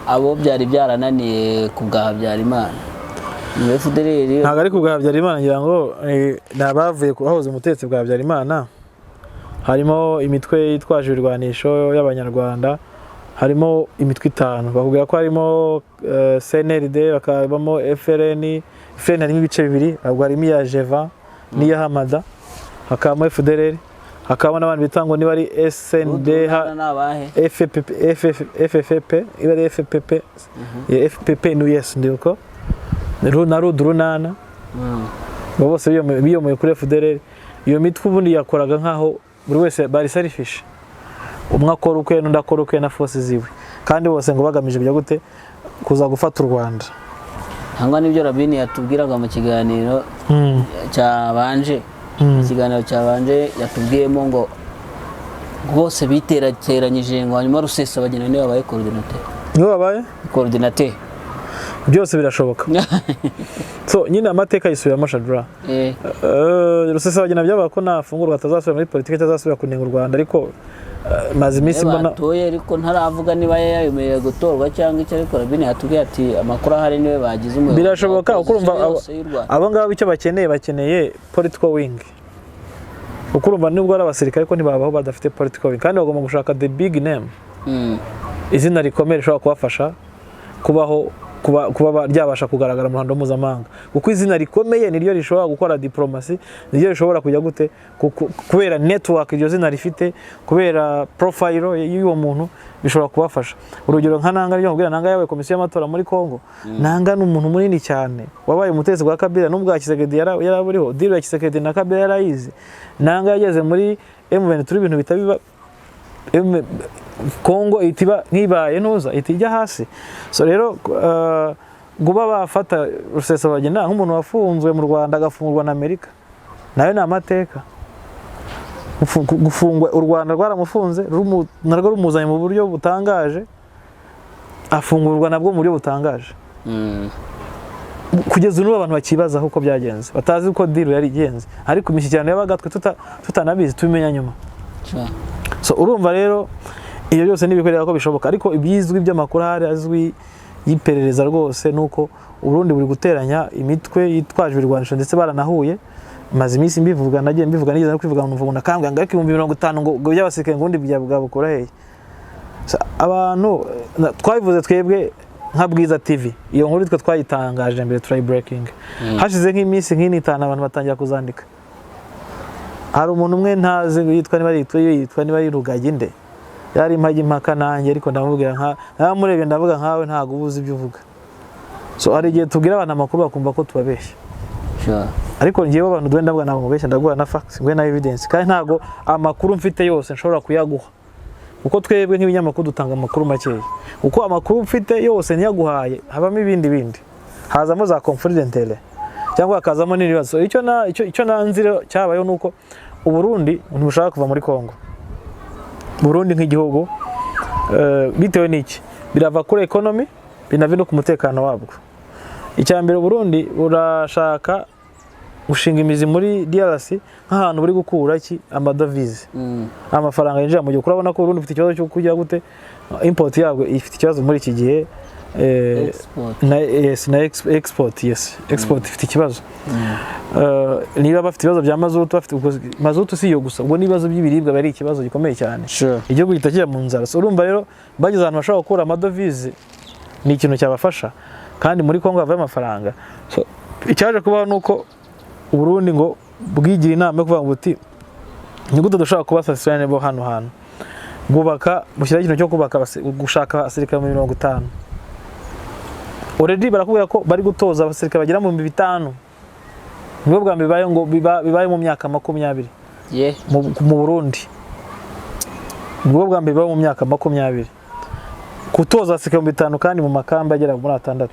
abo byari byarananiye kubwa Habyarimana mu FDLR ntago ari kubwa Habyarimana ngira ngo nabavuye kuhahoza umutetsi bwa Habyarimana harimo imitwe yitwaje ibirwanisho y'abanyarwanda harimo imitwe 5 bakubwira ko harimo CNRD bakabamo FRN harimo ibice 2 ahubwo harimo ya Jeva n'iya Hamada hakabamo FDLR hakaba n'abandi bitango niba ari SND FFP iba ari FPP ya FPP n'US ndiko na Rudrunana bose biyomoye kuri FDLR iyo mitwe ubundi yakoraga nkaho buri wese bari selfish umwe akora ukwe n'undi akora ukwe na force ziwe kandi bose ngo bagamije bya gute kuza gufata u Rwanda hangwa nibyo Rabini yatubwiraga mu kiganiro cyabanje ikiganiro cyabanje yatubwiyemo ngo bose biterateranyije ngo hanyuma Rusesabagina niwe wabaye coordinateur byose birashoboka so nyine amateka yisubiramo Shadra Rusesabagina byaba ko nafungurwa atazasubira muri politiki atazasubira kunenga u Rwanda ariko maze iminsi mbona toye ariko ntaravuga niba yayemeye gutorwa cyangwa icyo ariko Rabini yatubwiye ati amakuru ahari niwe bagize umwe birashoboka ukurumva abo ngabo icyo bakeneye political wing ukurumva nibwo ari abasirikare ko ntibabaho badafite political wing kandi bagomba gushaka the big name izina rikomeye rishobora kubafasha kuba ryabasha kugaragara mu ruhando mpuzamahanga kuko izina rikomeye niryo rishobora gukora diplomasi niryo rishobora kujya gute kubera network iryo zina rifite kubera profile y'uwo muntu bishobora kubafasha urugero nka Nanga ryo mbwira Nanga yabaye komisiyo y'amatora muri Kongo Nanga n'umuntu munini cyane wabaye umutetsi gwa Kabila n'ubwa Kisekedi yaraburiho deal ya Kisekedi na Kabila yarayizi Nanga yageze muri M23 ibintu bitabiba Kongo itiba nkibaye ntuza itijya hasi so rero guba bafata Rusesabagina nk'umuntu wafunzwe mu Rwanda agafungurwa na Amerika nayo ni amateka. Gufungwa u Rwanda rwaramufunze narwo rumuzanye mu buryo butangaje, afungurwa nabwo mu buryo butangaje. Kugeza ubu abantu bakibaza uko byagenze, batazi uko deal yari igenze, ariko imishyikirano yabaga twe tutanabizi tubimenya nyuma. So urumva rero iyo byose nibikwereka ko bishoboka, ariko ibyizwi by'amakuru hari azwi yiperereza rwose nuko Burundi buri guteranya imitwe yitwaje ibirwanisho ndetse baranahuye. Maze iminsi mbivuga, nagiye mbivuga, nigeze no kwivuga mu mvugo nakambwa ngo 50 ngo by'abasirikare ngo ndi bwabukora hehe. Abantu twabivuze twebwe nka Bwiza TV, iyo nkuru twe twayitangaje mbere try breaking. Hashize nk'iminsi nk'itanu abantu batangira kuzandika. Hari umuntu umwe ntazi yitwa niba ari Rugaginde, yari impaka nanjye, ariko ndamubwira nkamurebye ndavuga nkawe ntago ubuzi ibyo uvuga. So ari igihe tubwira abantu amakuru bakumva ko tubabeshya. Ariko ngiyeho abantu duwe ndavuga nabo mubeshya, ndaguha na facts ngwe na evidence, kandi ntago amakuru mfite yose nshobora kuyaguha. Uko twebwe nk'ibinyamakuru dutanga amakuru makeya, uko amakuru mfite yose ntiyaguhaye habamo ibindi hazamo za confidential cyangwa hakazamo n'ibibazo. Icyo nanzira cyabayeho nuko Uburundi ntibushaka kuva muri Kongo. Burundi nk'igihugu bitewe n'iki birava kuri economy, binava no ku mutekano wabwo. Icyambere Burundi burashaka gushinga imizi muri DRC nk'ahantu buri gukura amadovize, amafaranga yinjira mu gihugu. Urabona ko Burundi bufite ikibazo cyo kujya gute import yabwo ifite ikibazo muri iki gihe, export ifite ikibazo. Niba bafite ibibazo bya mazutu, bafite mazutu si yo gusa, ubwo nibazo by'ibiribwa bari ikibazo gikomeye cyane. Igihugu gitakira mu nzara. So urumva rero bageze ahantu bashaka gukura amadovize, ni ikintu cyabafasha, kandi muri Kongo hava amafaranga. So icyaje kubaho nuko Burundi ngo bwigira inama yo kuvuga ngo uti nyiguto dushaka kuba satisfying bo hano bubaka mushyira ikintu cyo kubaka gushaka abasirikare mu 50. Already barakubwira ko bari gutoza abasirikare bagira mu 500. Nibwo bwa mbere bibaye ngo bibaye mu myaka 20 mu Burundi. Nibwo bwa mbere bibaye mu myaka 20 kutoza abasirikare mu 5 kandi mu makamba agera muri 6.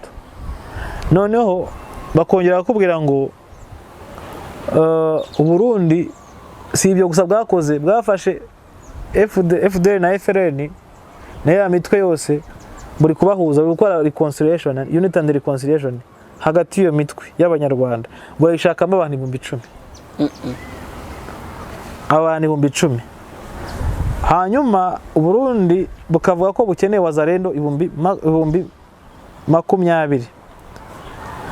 Noneho bakongera bakubwira ngo Uburundi si ibyo gusa bwakoze, bwafashe FDL na FRN na ya mitwe yose buri kubahuza, buri gukora reconciliation, unity and reconciliation hagati y'iyo mitwe y'Abanyarwanda. Bayishakamo abantu 10,000. Abantu 10,000. Hanyuma Uburundi bukavuga ko bukeneye wazarendo 20,000.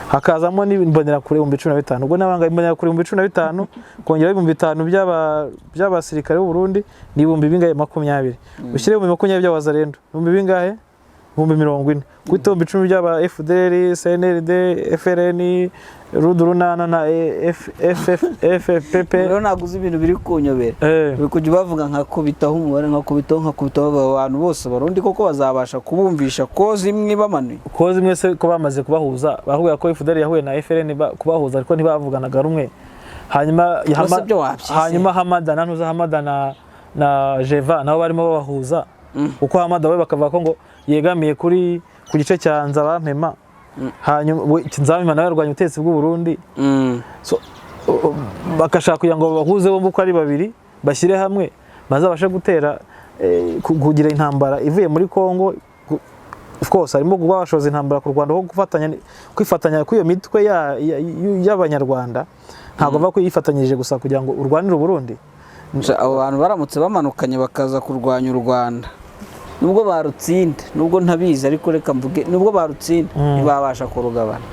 Hakazamo n'imbonera kure 15,000. Ubwo nabanga imbonera kure 15,000 kongera 5,000 by'abasirikare b'u Burundi ni 20,000. Ushyire 20,000 by'abazarendo 20,000 kwito 10 by'aba FDL, CNLD, FRN, Rudurunana na FFP. Rero naguze ibintu biri kunyobera. Biri kujya bavuga nkakubitaho umubare nkakubitaho abantu bose Barundi koko bazabasha kubumvisha ko zimwe bamanuye. Ko zimwe se ko bamaze kubahuza, bahuye ko FDL yahuye na FRN kubahuza ariko ntibavuganaga rumwe. Hanyuma Hamada na Jeva nabo barimo babahuza. Uko Hamada we bakavuga ko ngo yegamiye ku gice cya Nzabampema. Hanyuma Nzabampema nawe yarwanya ubutegetsi bw'u Burundi. So bakashaka kugira ngo bahuze bombi uko ari babiri bashyire hamwe bazabashe gutera kugira intambara ivuye muri Kongo. Of course harimo kuba bashoza intambara ku Rwanda ho kwifatanya kwiyo mitwe y'Abanyarwanda. Ntabwo bava kwifatanyije gusa kugira ngo urwanire u Burundi. Abo bantu baramutse bamanukanye bakaza kurwanya u Rwanda, nubwo barutsinda, nubwo ntabizi ariko reka mvuge nubwo barutsinda ntibabasha kurugabana.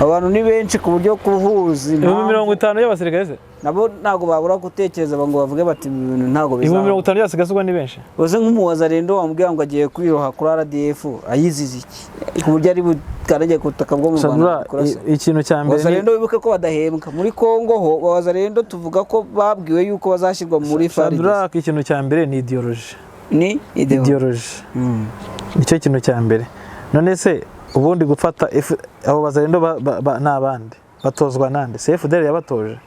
Abantu ni benshi ku buryo kuhuza 50 y'abasirikare se nabo ntago babura gutekereza ngo bavuge bati ibintu ntago bizaba. 50 y'abasirikare ni benshi. Bose nk'umuwazarendo wambwiye ngo agiye kwiroha kuri RDF ayizize iki ku buryo ari bukarege kutaka bwo mu Rwanda. Ikintu cyambere wazarendo wibuke ko badahembwa muri Kongo ho. Wazarendo tuvuga ko babwiwe yuko bazashyirwa muri FARDC. Ikintu cyambere ni ideology. Ni ideology. Nicyo kintu cyambere. None se ubundi gufata abo bazarendo n'abandi batozwa nande? Se FDL yabatoje.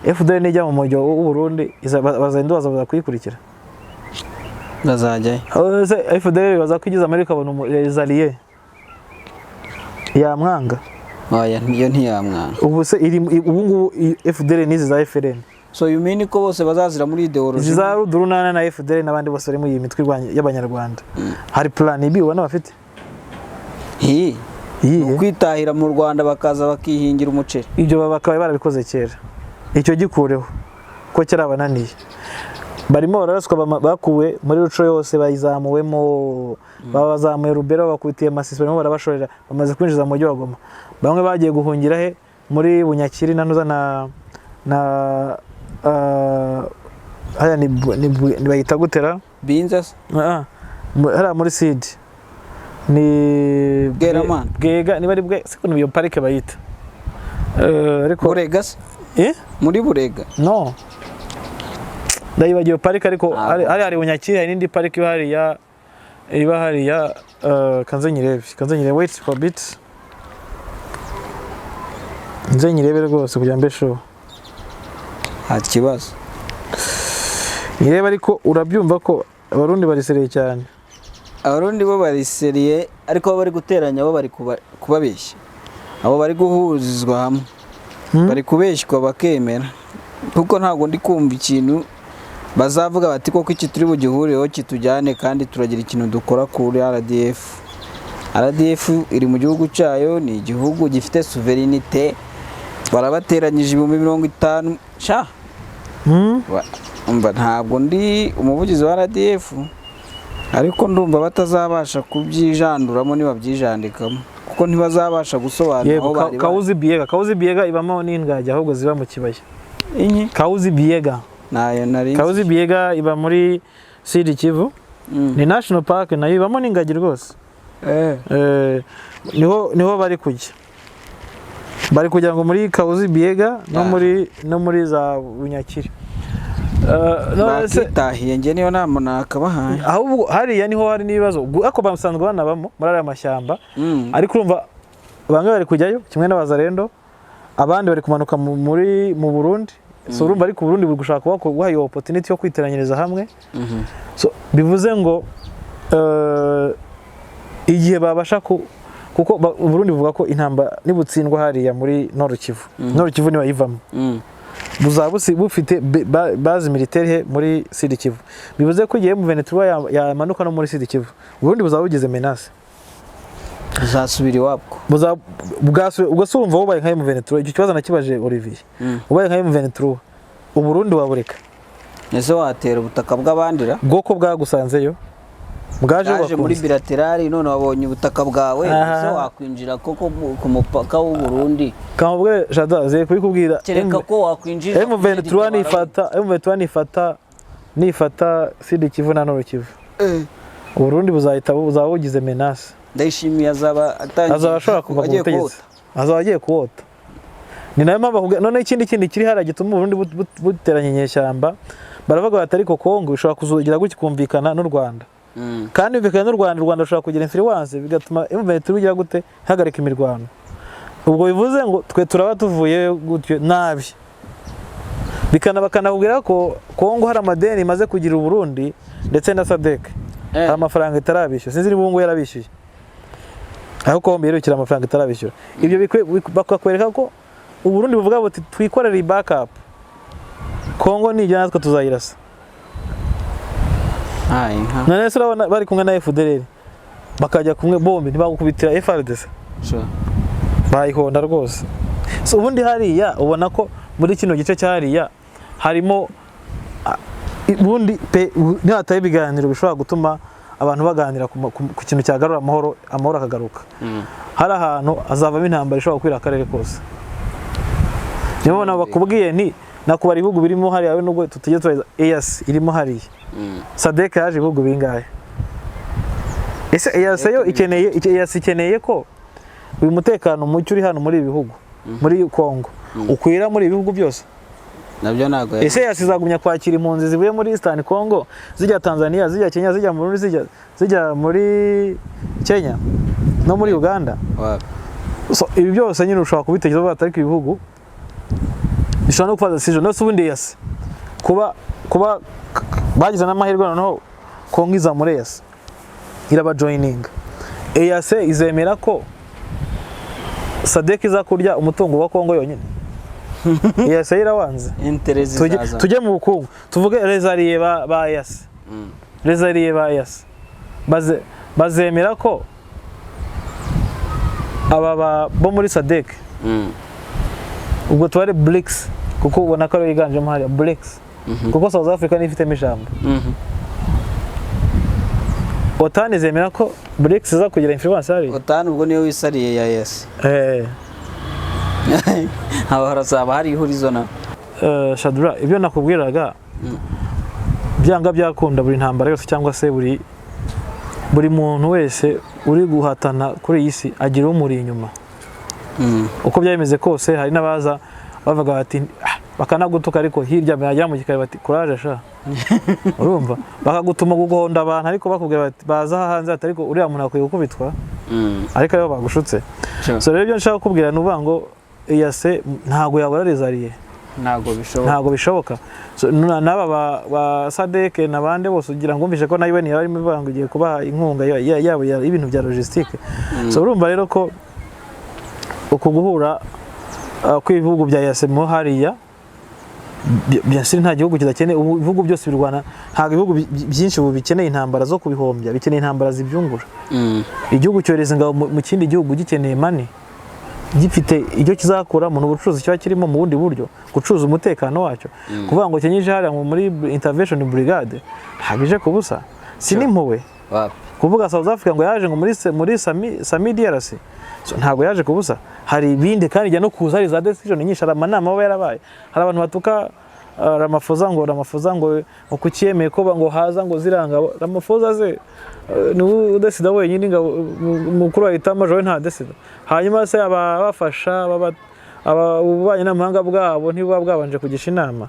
FDL nijya mu mujyo w'u Burundi bazarendo bazaza kuyikurikira. Bazajya. FDL baza kwigiza Amerika abona les alliés. yamwanga oya niyo ntiyamwanga. ubu se ubu ngubu FDL n'izi za FRN So you mean ko bose bazazira muri ideology izi za Rudurunana na FDL n'abandi bose bari muri iyi mitwe y'abanyarwanda hari plan B ubona bafite kwitahira mu Rwanda bakaza bakihingira umuceri. Ibyo bakaba barabikoze kera icyo gikureho ko cyarabananiye barimo bararaswa bakuwe muri ruco yose bayizamuwemo babazamuye Rubero bakubitiye Masisi barimo barabashorera bamaze kwinjiza mu mujyi wa Goma bamwe bagiye guhungira he muri Bunyakiri nanuza na haya ni bayita gutera Binza hara muri Sid ni Bwega ni bari bwe siko niyo parike bayita ariko Burega muri Burega no ndayibagiye parike ariko hari Bunyakiri hari n'indi parike iba hariya Kanzenyirebe wait for a bit Nzenyirebe rwose kugira mbesho ati kibazo Nyirebe ariko urabyumva ko abarundi barisereye cyane abarundi bo bariseriye ariko bari guteranya bo bari kubabeshya abo bari guhurizwa hamwe bari kubeshywa bakemera kuko ntago ndi kumva ikintu bazavuga bati koko iki turi bugihurireho kitujyane kandi turagira ikintu dukora kuri RDF iri mu gihugu cyayo ni igihugu gifite sovereignty barabateranyije 50 sha ntabwo ndi umuvugizi wa RDF ariko ndumva batazabasha kubyijanduramo niba byijandikamo kuko ntibazabasha gusobanura aho bari Kauzi Biega ibamo n'ingajya ahubwo ziba mu kibaya Kauzi Biega nayo nari Kauzi Biega iba muri Sud Kivu ni National Park nayo ibamo n'ingajya rwose niho bari kujya ngo muri Kauzi Biega no muri za Bunyakiri bakitahiye nge niyo nama nakabahaye ahubwo hariya niho hari n'ibibazo ako bamusanzwe banabamo muri aya mashyamba ariko urumva bamwe bari kujyayo kimwe n'abazarendo abandi bari kumanuka mu Burundi so urumva ariko Burundi buri gushaka guha iyo opportunity yo kwiteranyiriza hamwe so bivuze ngo igihe babasha kuko Burundi buvuga ko intamba nibutsindwa hariya muri Nord Kivu niwe yivamo bufite base militaire muri Sud Kivu bivuze ko igihe M23 yamanuka no muri Sud Kivu Burundi buzabugize menace uzasubira iwabwo ugasumva ubaye nka M23 icyo kibazo nakibaje Olivier ubaye nka M23 Burundi wabureka ese watera ubutaka bw'abandira bwoko bwagusanzeyo bwaje muri bilaterali none wabonye ubutaka bwawe ese wakwinjira koko ku mupaka w'u Burundi kamubwe Jada ze kubikubwira kereka ko wakwinjira M23 nifata Sud Kivu na Nord Kivu Burundi buzabugize menace ndayishimiye azabashobora kuva ku butegetsi azagiye kuwota ni nayo mpamvu none ikindi kiri hara gituma Burundi buteranye nyeshyamba baravuga bati ariko Kongo ishobora kuzogira gutya kumvikana n'u Rwanda kandi bikana n'u Rwanda rushobora kugira influence bigatuma M23 ugira gute hagarika imirwano ubwo bivuze ngo twe turaba tuvuye gutyo nabi bakanakubwira ko Kongo hari amadeni imaze kugira u Burundi ndetse na SADC amafaranga itarabishyura sinzi niba ngo yarabishyuye aho ko mbirukira amafaranga itarabishyura ibyo bakakwereka ko u Burundi buvuga buti twikorera backup Kongo nijya natwe tuzayirasa none se urabona bari kumwe na FDL bakajya kumwe bombi ntibagukubitira FRDC bayihonda rwose so ubundi hariya ubona ko muri kino gice cyariya harimo ubundi ntihataye ibiganiro bishobora gutuma abantu baganira ku kintu cyagarura amahoro akagaruka hari ahantu azavamo intambara ishobora gukwira akarere kose niyo bona bakubwiye nti nakubara ibihugu birimo hariya nubwo tutegeye tubaza EAC irimo hariya SADC yaje ibihugu bingahe ese EAC yo ikeneye ko uyu mutekano mucyo uri hano muri ibihugu muri Kongo ukwira muri ibihugu byose nabyo nago ese yasizagumya kwakira impunzi zivuye muri Eastern Congo zijya Tanzania zijya Kenya zijya muri zijya muri Kenya no muri Uganda so ibi byose nyine ushobora kubitekereza batari ku ibihugu bishobora no gufata decision no subundi yase kuba bagize n'amahirwe noneho Kongo iza muri EAC iraba joining EAC izemera ko Sadek iza kurya umutungo wa Kongo yonyine EAC irawanze tujye mu bukungu tuvuge rezariye ba EAC rezariye ba EAC bazemera ko aba bo muri Sadek ubwo tuware BRICS kuko ubona ko yiganjemo hariya BRICS kuko South Africa nifitemo ijambo OTAN izemera ko BRICS iza kugira influence hariya OTAN ubwo niyo wisariye ya EAC haba harasaba hari ihurizo na Shadura ibyo nakubwiraga byanga byakunda buri ntambara yose cyangwa se buri muntu wese uri guhatana kuri iyi si agira umuri inyuma uko byameze kose hari nabaza bavuga bati bakanagutuka ariko hirya byajya mu gikari bati courage sha urumva bakagutuma gugonda abantu ariko bakubwira bati baza hanze ariko uriya muntu akwiye gukubitwa ariko rero bagushutse so rero ibyo nshaka kubwira nuvuga ngo EAC ntago yabura rezariye ntago bishoboka so naba ba Sadek nabande bose ugira ngo mvishe ko nayo ni yari mivango igiye kubaha inkunga yabo ibintu bya logistique so urumva rero ko uko guhura kw'ibihugu bya EAC mo hariya byasiri nta gihugu kidakeneye ibihugu byose birwana nta bihugu byinshi bikeneye intambara zo kubihombya bikeneye intambara zibyungura igihugu cyoreza ingabo mu kindi gihugu gikeneye mani gifite icyo kizakura mu bucuruzi cyo kirimo mu bundi buryo gucuruza umutekano wacyo kuvuga ngo cyenyije hariya muri intervention brigade hagije kubusa sinimpuwe kuvuga South Africa ngo yaje ngo muri Sami DRC ntago yaje kubusa hari ibindi kandi jya no kuza ari za decision nyinshi amanama aba yarabaye hari abantu batuka Ramaphosa ngo kukiyemeye ko ngo haza ngo ziranga Ramaphosa ze ni udesida wenyine ngo mukuru wa itama jowe nta desida hanyuma se abafasha ubanye n'amahanga bwabo ntibuba bwabanje kugisha inama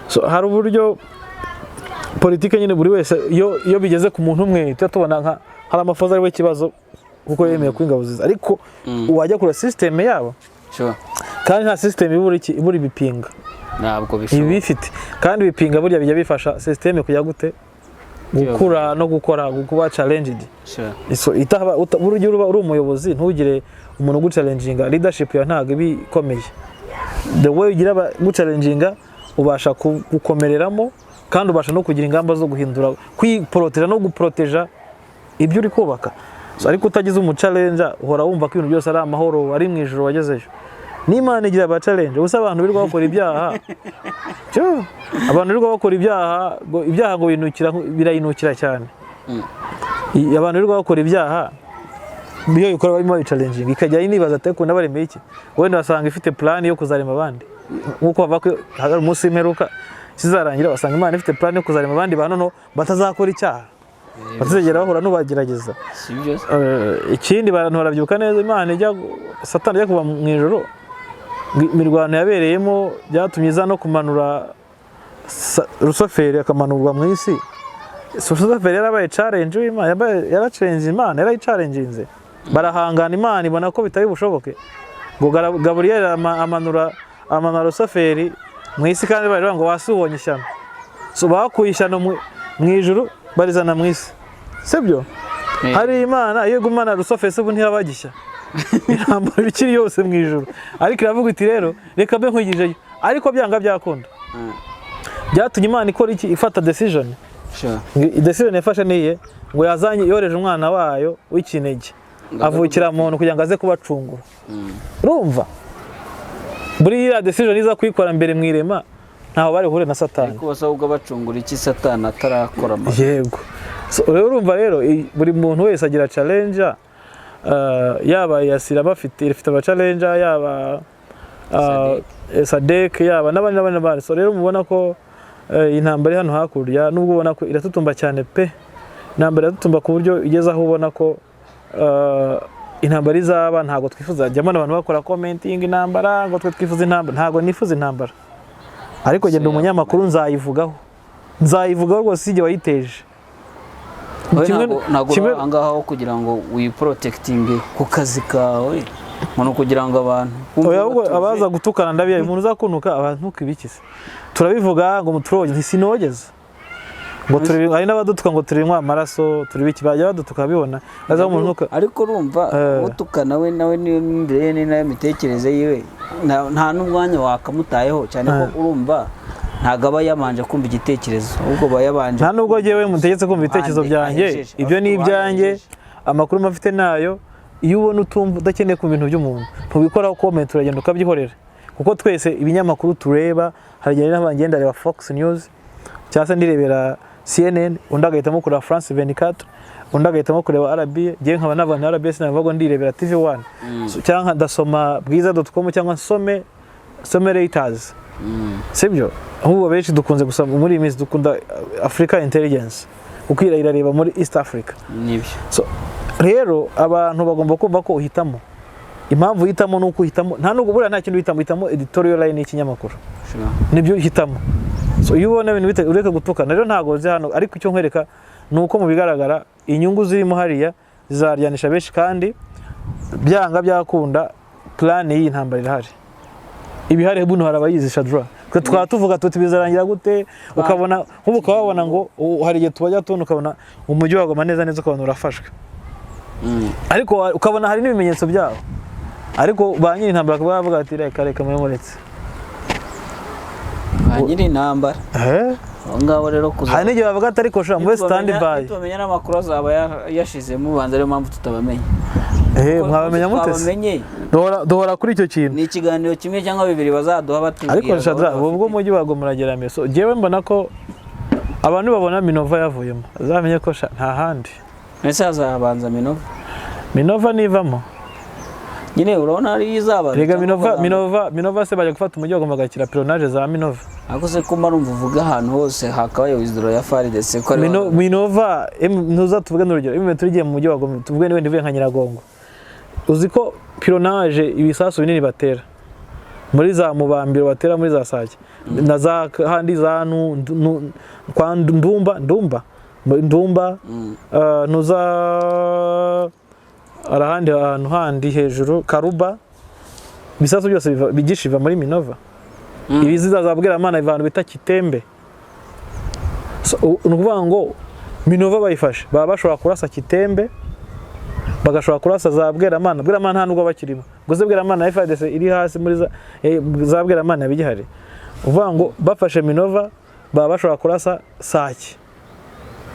so hari uburyo politike nyine buri wese iyo bigeze ku muntu umwe tubona nka hari Ramaphosa ari we kibazo kuko yemeye kwingabo ziza ariko uwajya kuri system yabo kandi nta system ibura ibipinga ntabwo bishoboka ibifite kandi bipinga burya bijya bifasha system kujya gute gukura no gukora kuba challenged so itaba buryo uri umuyobozi ntugire umuntu gu challenginga leadership ya ntago bikomeye the way ugira gu challenginga ubasha gukomereramo kandi ubasha no kugira ingamba zo guhindura kwiprotera no guproteja ibyo uri kubaka so ariko utagize umuchallenge uhora wumva ko ibintu byose ari amahoro ari mu ijuru wagezeje n'Imana igira aba challenge ubusa abantu birirwa bakora ibyaha cyo abantu birirwa bakora ibyaha ngo birayinukira cyane abantu birirwa bakora ibyaha biyo ikora barimo challenging ikajya inibaza ate ko nabaremeye iki wenda basanga ifite plan yo kuzarema abandi nkuko bava ko hari umunsi imperuka kizarangira basanga Imana ifite plan yo kuzarema abandi bantu no batazakora icyaha batazegera bahura n'ubagerageza ikindi abantu barabyuka neza Imana ijya Satani ijya kuba mu ijoro imirwano yabereyemo byatumye iza no kumanura Rusoferi akamanurwa mu isi Rusoferi yarabaye challenge Imana yarachallenge Imana yarayichallenginze barahangana Imana ibona ko bitari bushoboke ngo Gabriel amanura Rusoferi mu isi kandi bari ngo wasubonye ishyano so bakuye ishyano mu ijuru barizana mu isi sibyo hari Imana iyo gumana Rusoferi ubu ntiyabagishya intambara bikiri yose mu ijuru ariko iravuga iti rero reka mbe nkwigijeyo ariko byanga byakunda byatumye Imana ikora iki ifata decision decision yafashe niye ngo yazanye yoreje umwana wayo w'ikinege avukira muntu kugira ngo aze kubacungura urumva buriya decision iza kwikora mbere mu irema ntaho bari hure na Satani ariko basabwa bacungura iki Satani atarakora yego rero urumva rero buri muntu wese agira challenge yaba yasira ifite aba challenge yaba Sadek yaba n'abandi so rero mubona ko intambara hano hakurya nubwo ubona ko iratutumba cyane pe intambara iratutumba ku buryo igeze aho ubona ko intambara izaba ntago twifuza jyamo abantu bakora commenting intambara ngo twifuza intambara ntago nifuza intambara ariko genda umunyamakuru nzayivugaho rwose ijye wayiteje ntabwo angaho kugira ngo wiprotecting ku kazi kawe umuntu kugira ngo abantu abaza gutukana ndabiye umuntu uzakunuka abantu ntukibikise turabivuga ngo muturoge ntisinogeza ngo turi hari n'abadutuka ngo turi amaraso turi biki bajya badutuka bibona aza umuntu ariko urumva utuka nawe ni nayo mitekerereze yiwe nta n'umwanya wakamutayeho cyane ko urumva ntago aba yamanje kumva igitekerezo ahubwo aba yabanje nta nubwo jewe mutegetse kumva ibitekerezo byanjye ibyo ni ibyanjye amakuru mafite nayo iyo ubona utumva udakeneye ku bintu by'umuntu ntubikoraho comment uragenda ukabyihorera kuko twese ibinyamakuru tureba harigera n'abangenda reba Fox News cyangwa se ndirebera CNN undi agahitamo kureba France 24 undi agahitamo kureba RBA ngiye nkaba n'abantu RBA sinavuga ndirebera TV1 cyangwa ndasoma bwiza.com cyangwa nsome Reuters sibyo ahubwo benshi dukunze gusoma muri iyi minsi dukunda Africa Intelligence kuko irareba muri East Africa nibyo so rero abantu bagomba kumva ko uhitamo impamvu uhitamo nuko uhitamo nta nubwo buriya nta kintu uhitamo editorial line y'ikinyamakuru nibyo uhitamo so iyo ubona ibintu ureka gutukana rero ntago uzi hano ariko icyo nkwereka nuko mu bigaragara inyungu zirimo hariya zizaryanisha benshi kandi byanga byakunda plan y'iyi ntambara irahari ibihari buno harabayizisha draw twe twatuvuga tuti bizarangira gute ukabona nk'ubu kababona ngo hari igihe tubajya tubona ukabona umujyi wagoma neza ukabona urafashwe ariko ukabona hari n'ibimenyetso byawo ariko ba nyiri intambara bakaba bavuga ati reka muretse ba nyiri intambara ngabo rero kuza hari n'igihe bavuga ati ariko sha mwe stand by tumenya n'amakuru azaba yashizemo banza rero mpamvu tutabamenye mwabamenya mutese duhora kuri icyo kintu ni ikiganiro kimwe cyangwa bibiri bazaduha batubwira ariko shadra ubwo umujyi wago muragera meso jewe mbona ko abantu babona Minova yavuyemo azamenye ko nta handi ese hazabanza Minova nivamo nyine urabona ari izaba rega Minova se bajya gufata umujyi wagomba gakira pilonage za Minova ako se ko marumva uvuga ahantu hose hakabaye wizidoro ya FARDC ko Minova ntuza tuvuge n'urugero imwe turigiye mu mujyi wagomba tuvuge n'ibindi bivuye nka Nyiragongo uzi ko pilonage ibisasu binini batera muri za Mubambiro batera muri za Sake na za handi za kwa Ndumba nuza arahandi ahantu handi hejuru Karuba bisasu byose bigishiva muri Minova ibiziza zabwira amana ivanu bita Kitembe nukuvuga ngo Minova bayifashe baba bashobora kurasa Kitembe bagashobora kurasa zabwira amana nta nubwo bakirimo guze bwira amana FARDC iri hasi muri zabwira amana bigihari uvuga ngo bafashe Minova baba bashobora kurasa Sake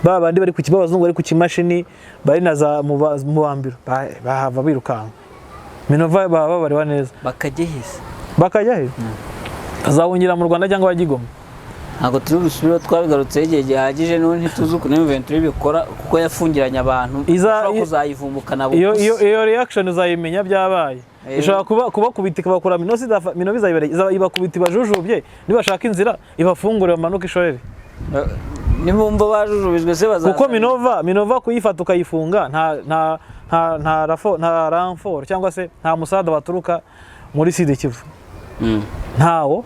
babandi bari ku kibabazungu bari ku kimashini bari na za Mubambiro bahava birukanka Minova baba bari neza bakajya he azawungira mu Rwanda cyangwa bagigoma ntago turi busubira twabigarutse igihe gihagije none ntituzi uko n'inventory bikora kuko yafungiranye abantu kuzayivumbuka nabo iyo reaction uzayimenya byabaye ishobora kuba kubitika bakora Minova ibakubita bajujubye nibashaka inzira ibafungure bamanuka ishorere nimumva bajujubijwe se bazaza kuko Minova kuyifata ukayifunga nta ranfort cyangwa se nta musada baturuka muri Sud Kivu ntawo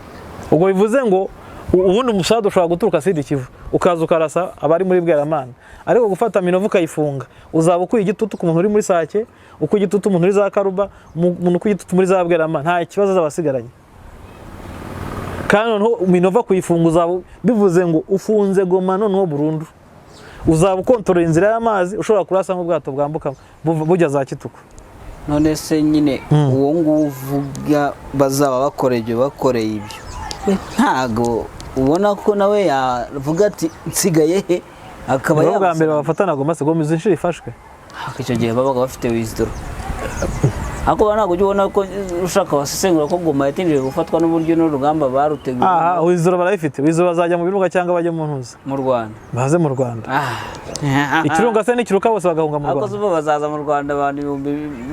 ubwo bivuze ngo ubundi umusada ushobora guturuka Sud Kivu ukaza ukarasa abari muri Bweramana ariko gufata Minova ukayifunga uzaba ukuye igitutu ku muntu uri muri Sake ukuye igitutu umuntu uri za Karuba umuntu ukuye igitutu muri za Bweramana nta kibazo azabasigaranye kandi noneho Minova kuyifunga uzaba bivuze ngo ufunze Goma noneho burundu uzaba ukontorora inzira y'amazi ushobora kurasa nk'ubwato bwambuka bujya za Kituku none se nyine uwo nguvuga bazaba bakoreye ibyo ntago ubona ko nawe yavuga ati nsigaye he akaba bwa mbere bafatana Goma se Goma izinshira ifashwe icyo gihe babaga bafite wisdoro ako ntago ubona ko ushaka wasesengura ko Goma yatinjije gufatwa n'uburyo n'urugamba baruteguye wisdoro barayifite wisdoro bazajya mu birunga cyangwa bajye mu ntuza mu Rwanda baze mu Rwanda ikirunga se n'ikiruka bose bagahunga mu Rwanda ako bazaza mu Rwanda abantu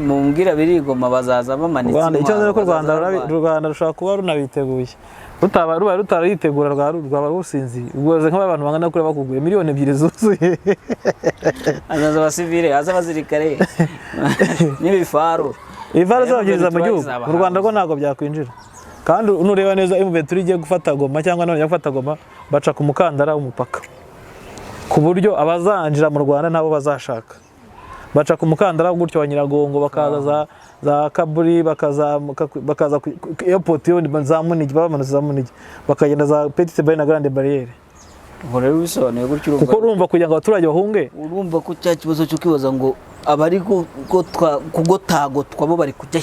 mumbwira birigoma bazaza bamanitse icyo nzi ko Rwanda rushaka kuba runabiteguye ruba rutaritegura rwaba rusinziye ubwo nk'abantu bangana kuri bakuguye miliyoni 2 zuzuye azaza abasivile aza abasirikare n'ibifaru zabagiriza mu gihugu mu Rwanda rwo ntago byakwinjira kandi unureba neza M23 igiye gufata Goma cyangwa none gufata Goma baca ku mukandara w'umupaka ku buryo abazanjira mu Rwanda nabo bazashaka baca ku mukandara gutyo wa Nyiragongo bakaza za Kaburi bakaza airport yo za Munigi babamanutse za Munigi bakagenda za Petite Barriere na Grande Barriere ngo rero bisobanuye gutyo urumva kuko urumva kugira ngo abaturage bahunge urumva ko cya kibazo cyo kwibaza ngo abari kugotagotwa bo bari kujya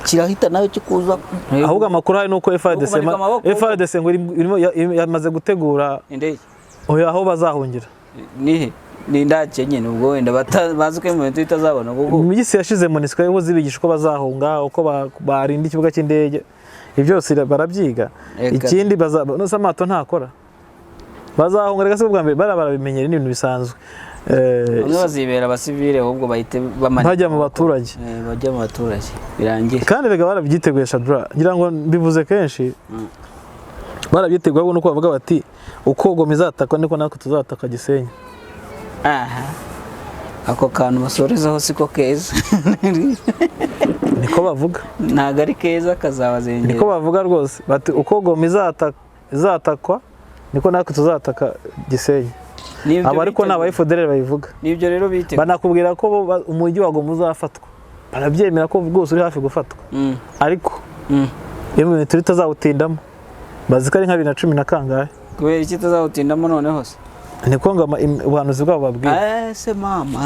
kirahita nayo kikuza ahubwo amakuru hari nuko FARDC ngo yamaze gutegura indege aho bazahungira nihe ni ndake nyine ubwo wenda bazi ko mu bintu bitazabona kuko mu minsi yashize MONUSCO yo zibigisha uko bazahunga uko barinda ikibuga cy'indege ibyo byose barabyiga ikindi no amato ntakora bazahunga rega se bwa mbere barabimenyera n'ibintu bisanzwe bamwe bazibera abasivile ahubwo bahite bajya mu baturage bajya mu baturage birangiye kandi rega barabyiteguye Shadra ngira ngo mbivuze kenshi barabyiteguye nuko bavuga bati uko Goma izatakwa niko natwe tuzataka Gisenyi. Aha ako kantu basorezaho siko keza niko bavuga ntago ari keza kazabazengera niko bavuga rwose bati uko Goma izatakwa niko natwe tuzataka Gisenyi. Aba ariko naba FDLR bayivuga nibyo rero bite banakubwira ko umujyi wa Goma uzafatwa barabyemera ko rwose uri hafi gufatwa ariko yewe turi tazawutindamo bazikari nka 2010 na kangahe kubera iki tazawutindamo none hose niko ngo ubuhanuzi bwabo babwira se mama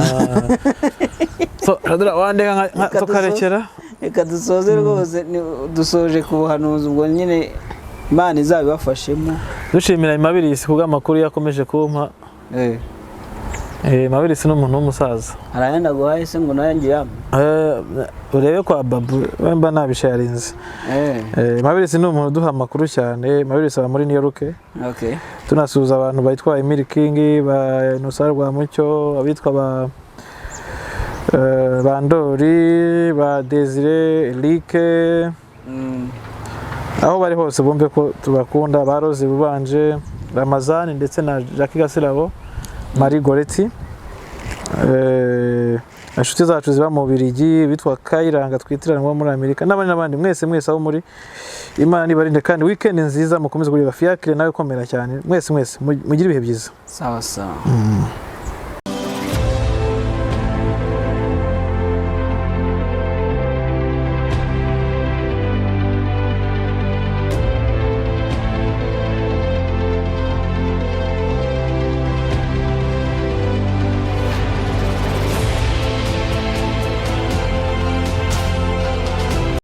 so Shadra wandega nka tukarekera reka dusoze rwose dusoje ku buhanuzi ubwo nyine Imana izabibafashemo dushimira Mabirisi kubwa amakuru yakomeje kumpa Mabirisi n'umuntu w'umusaza arayenda guhaye se ngo nanjye yam urebe kwa babu wemba nabisharinze Mabirisi n'umuntu duha amakuru cyane Mabirisi aba muri New York tunasuza abantu bayitwa Emily King ba Innocent Rwamucyo abitwa ba Bandori ba Desire Eric aho bari hose bumve ko tubakunda baroze bubanje Ramazani ndetse na Jackie Gasirabo Marie Goretti inshuti zacu ziba mu Birigi bitwa Kayiranga twitiranwa muri Amerika n'abandi mwese aho muri Imana ibarinde kandi weekend nziza mukomeze kureba Fiacre nawe komera cyane mwese mugire ibihe byiza sawa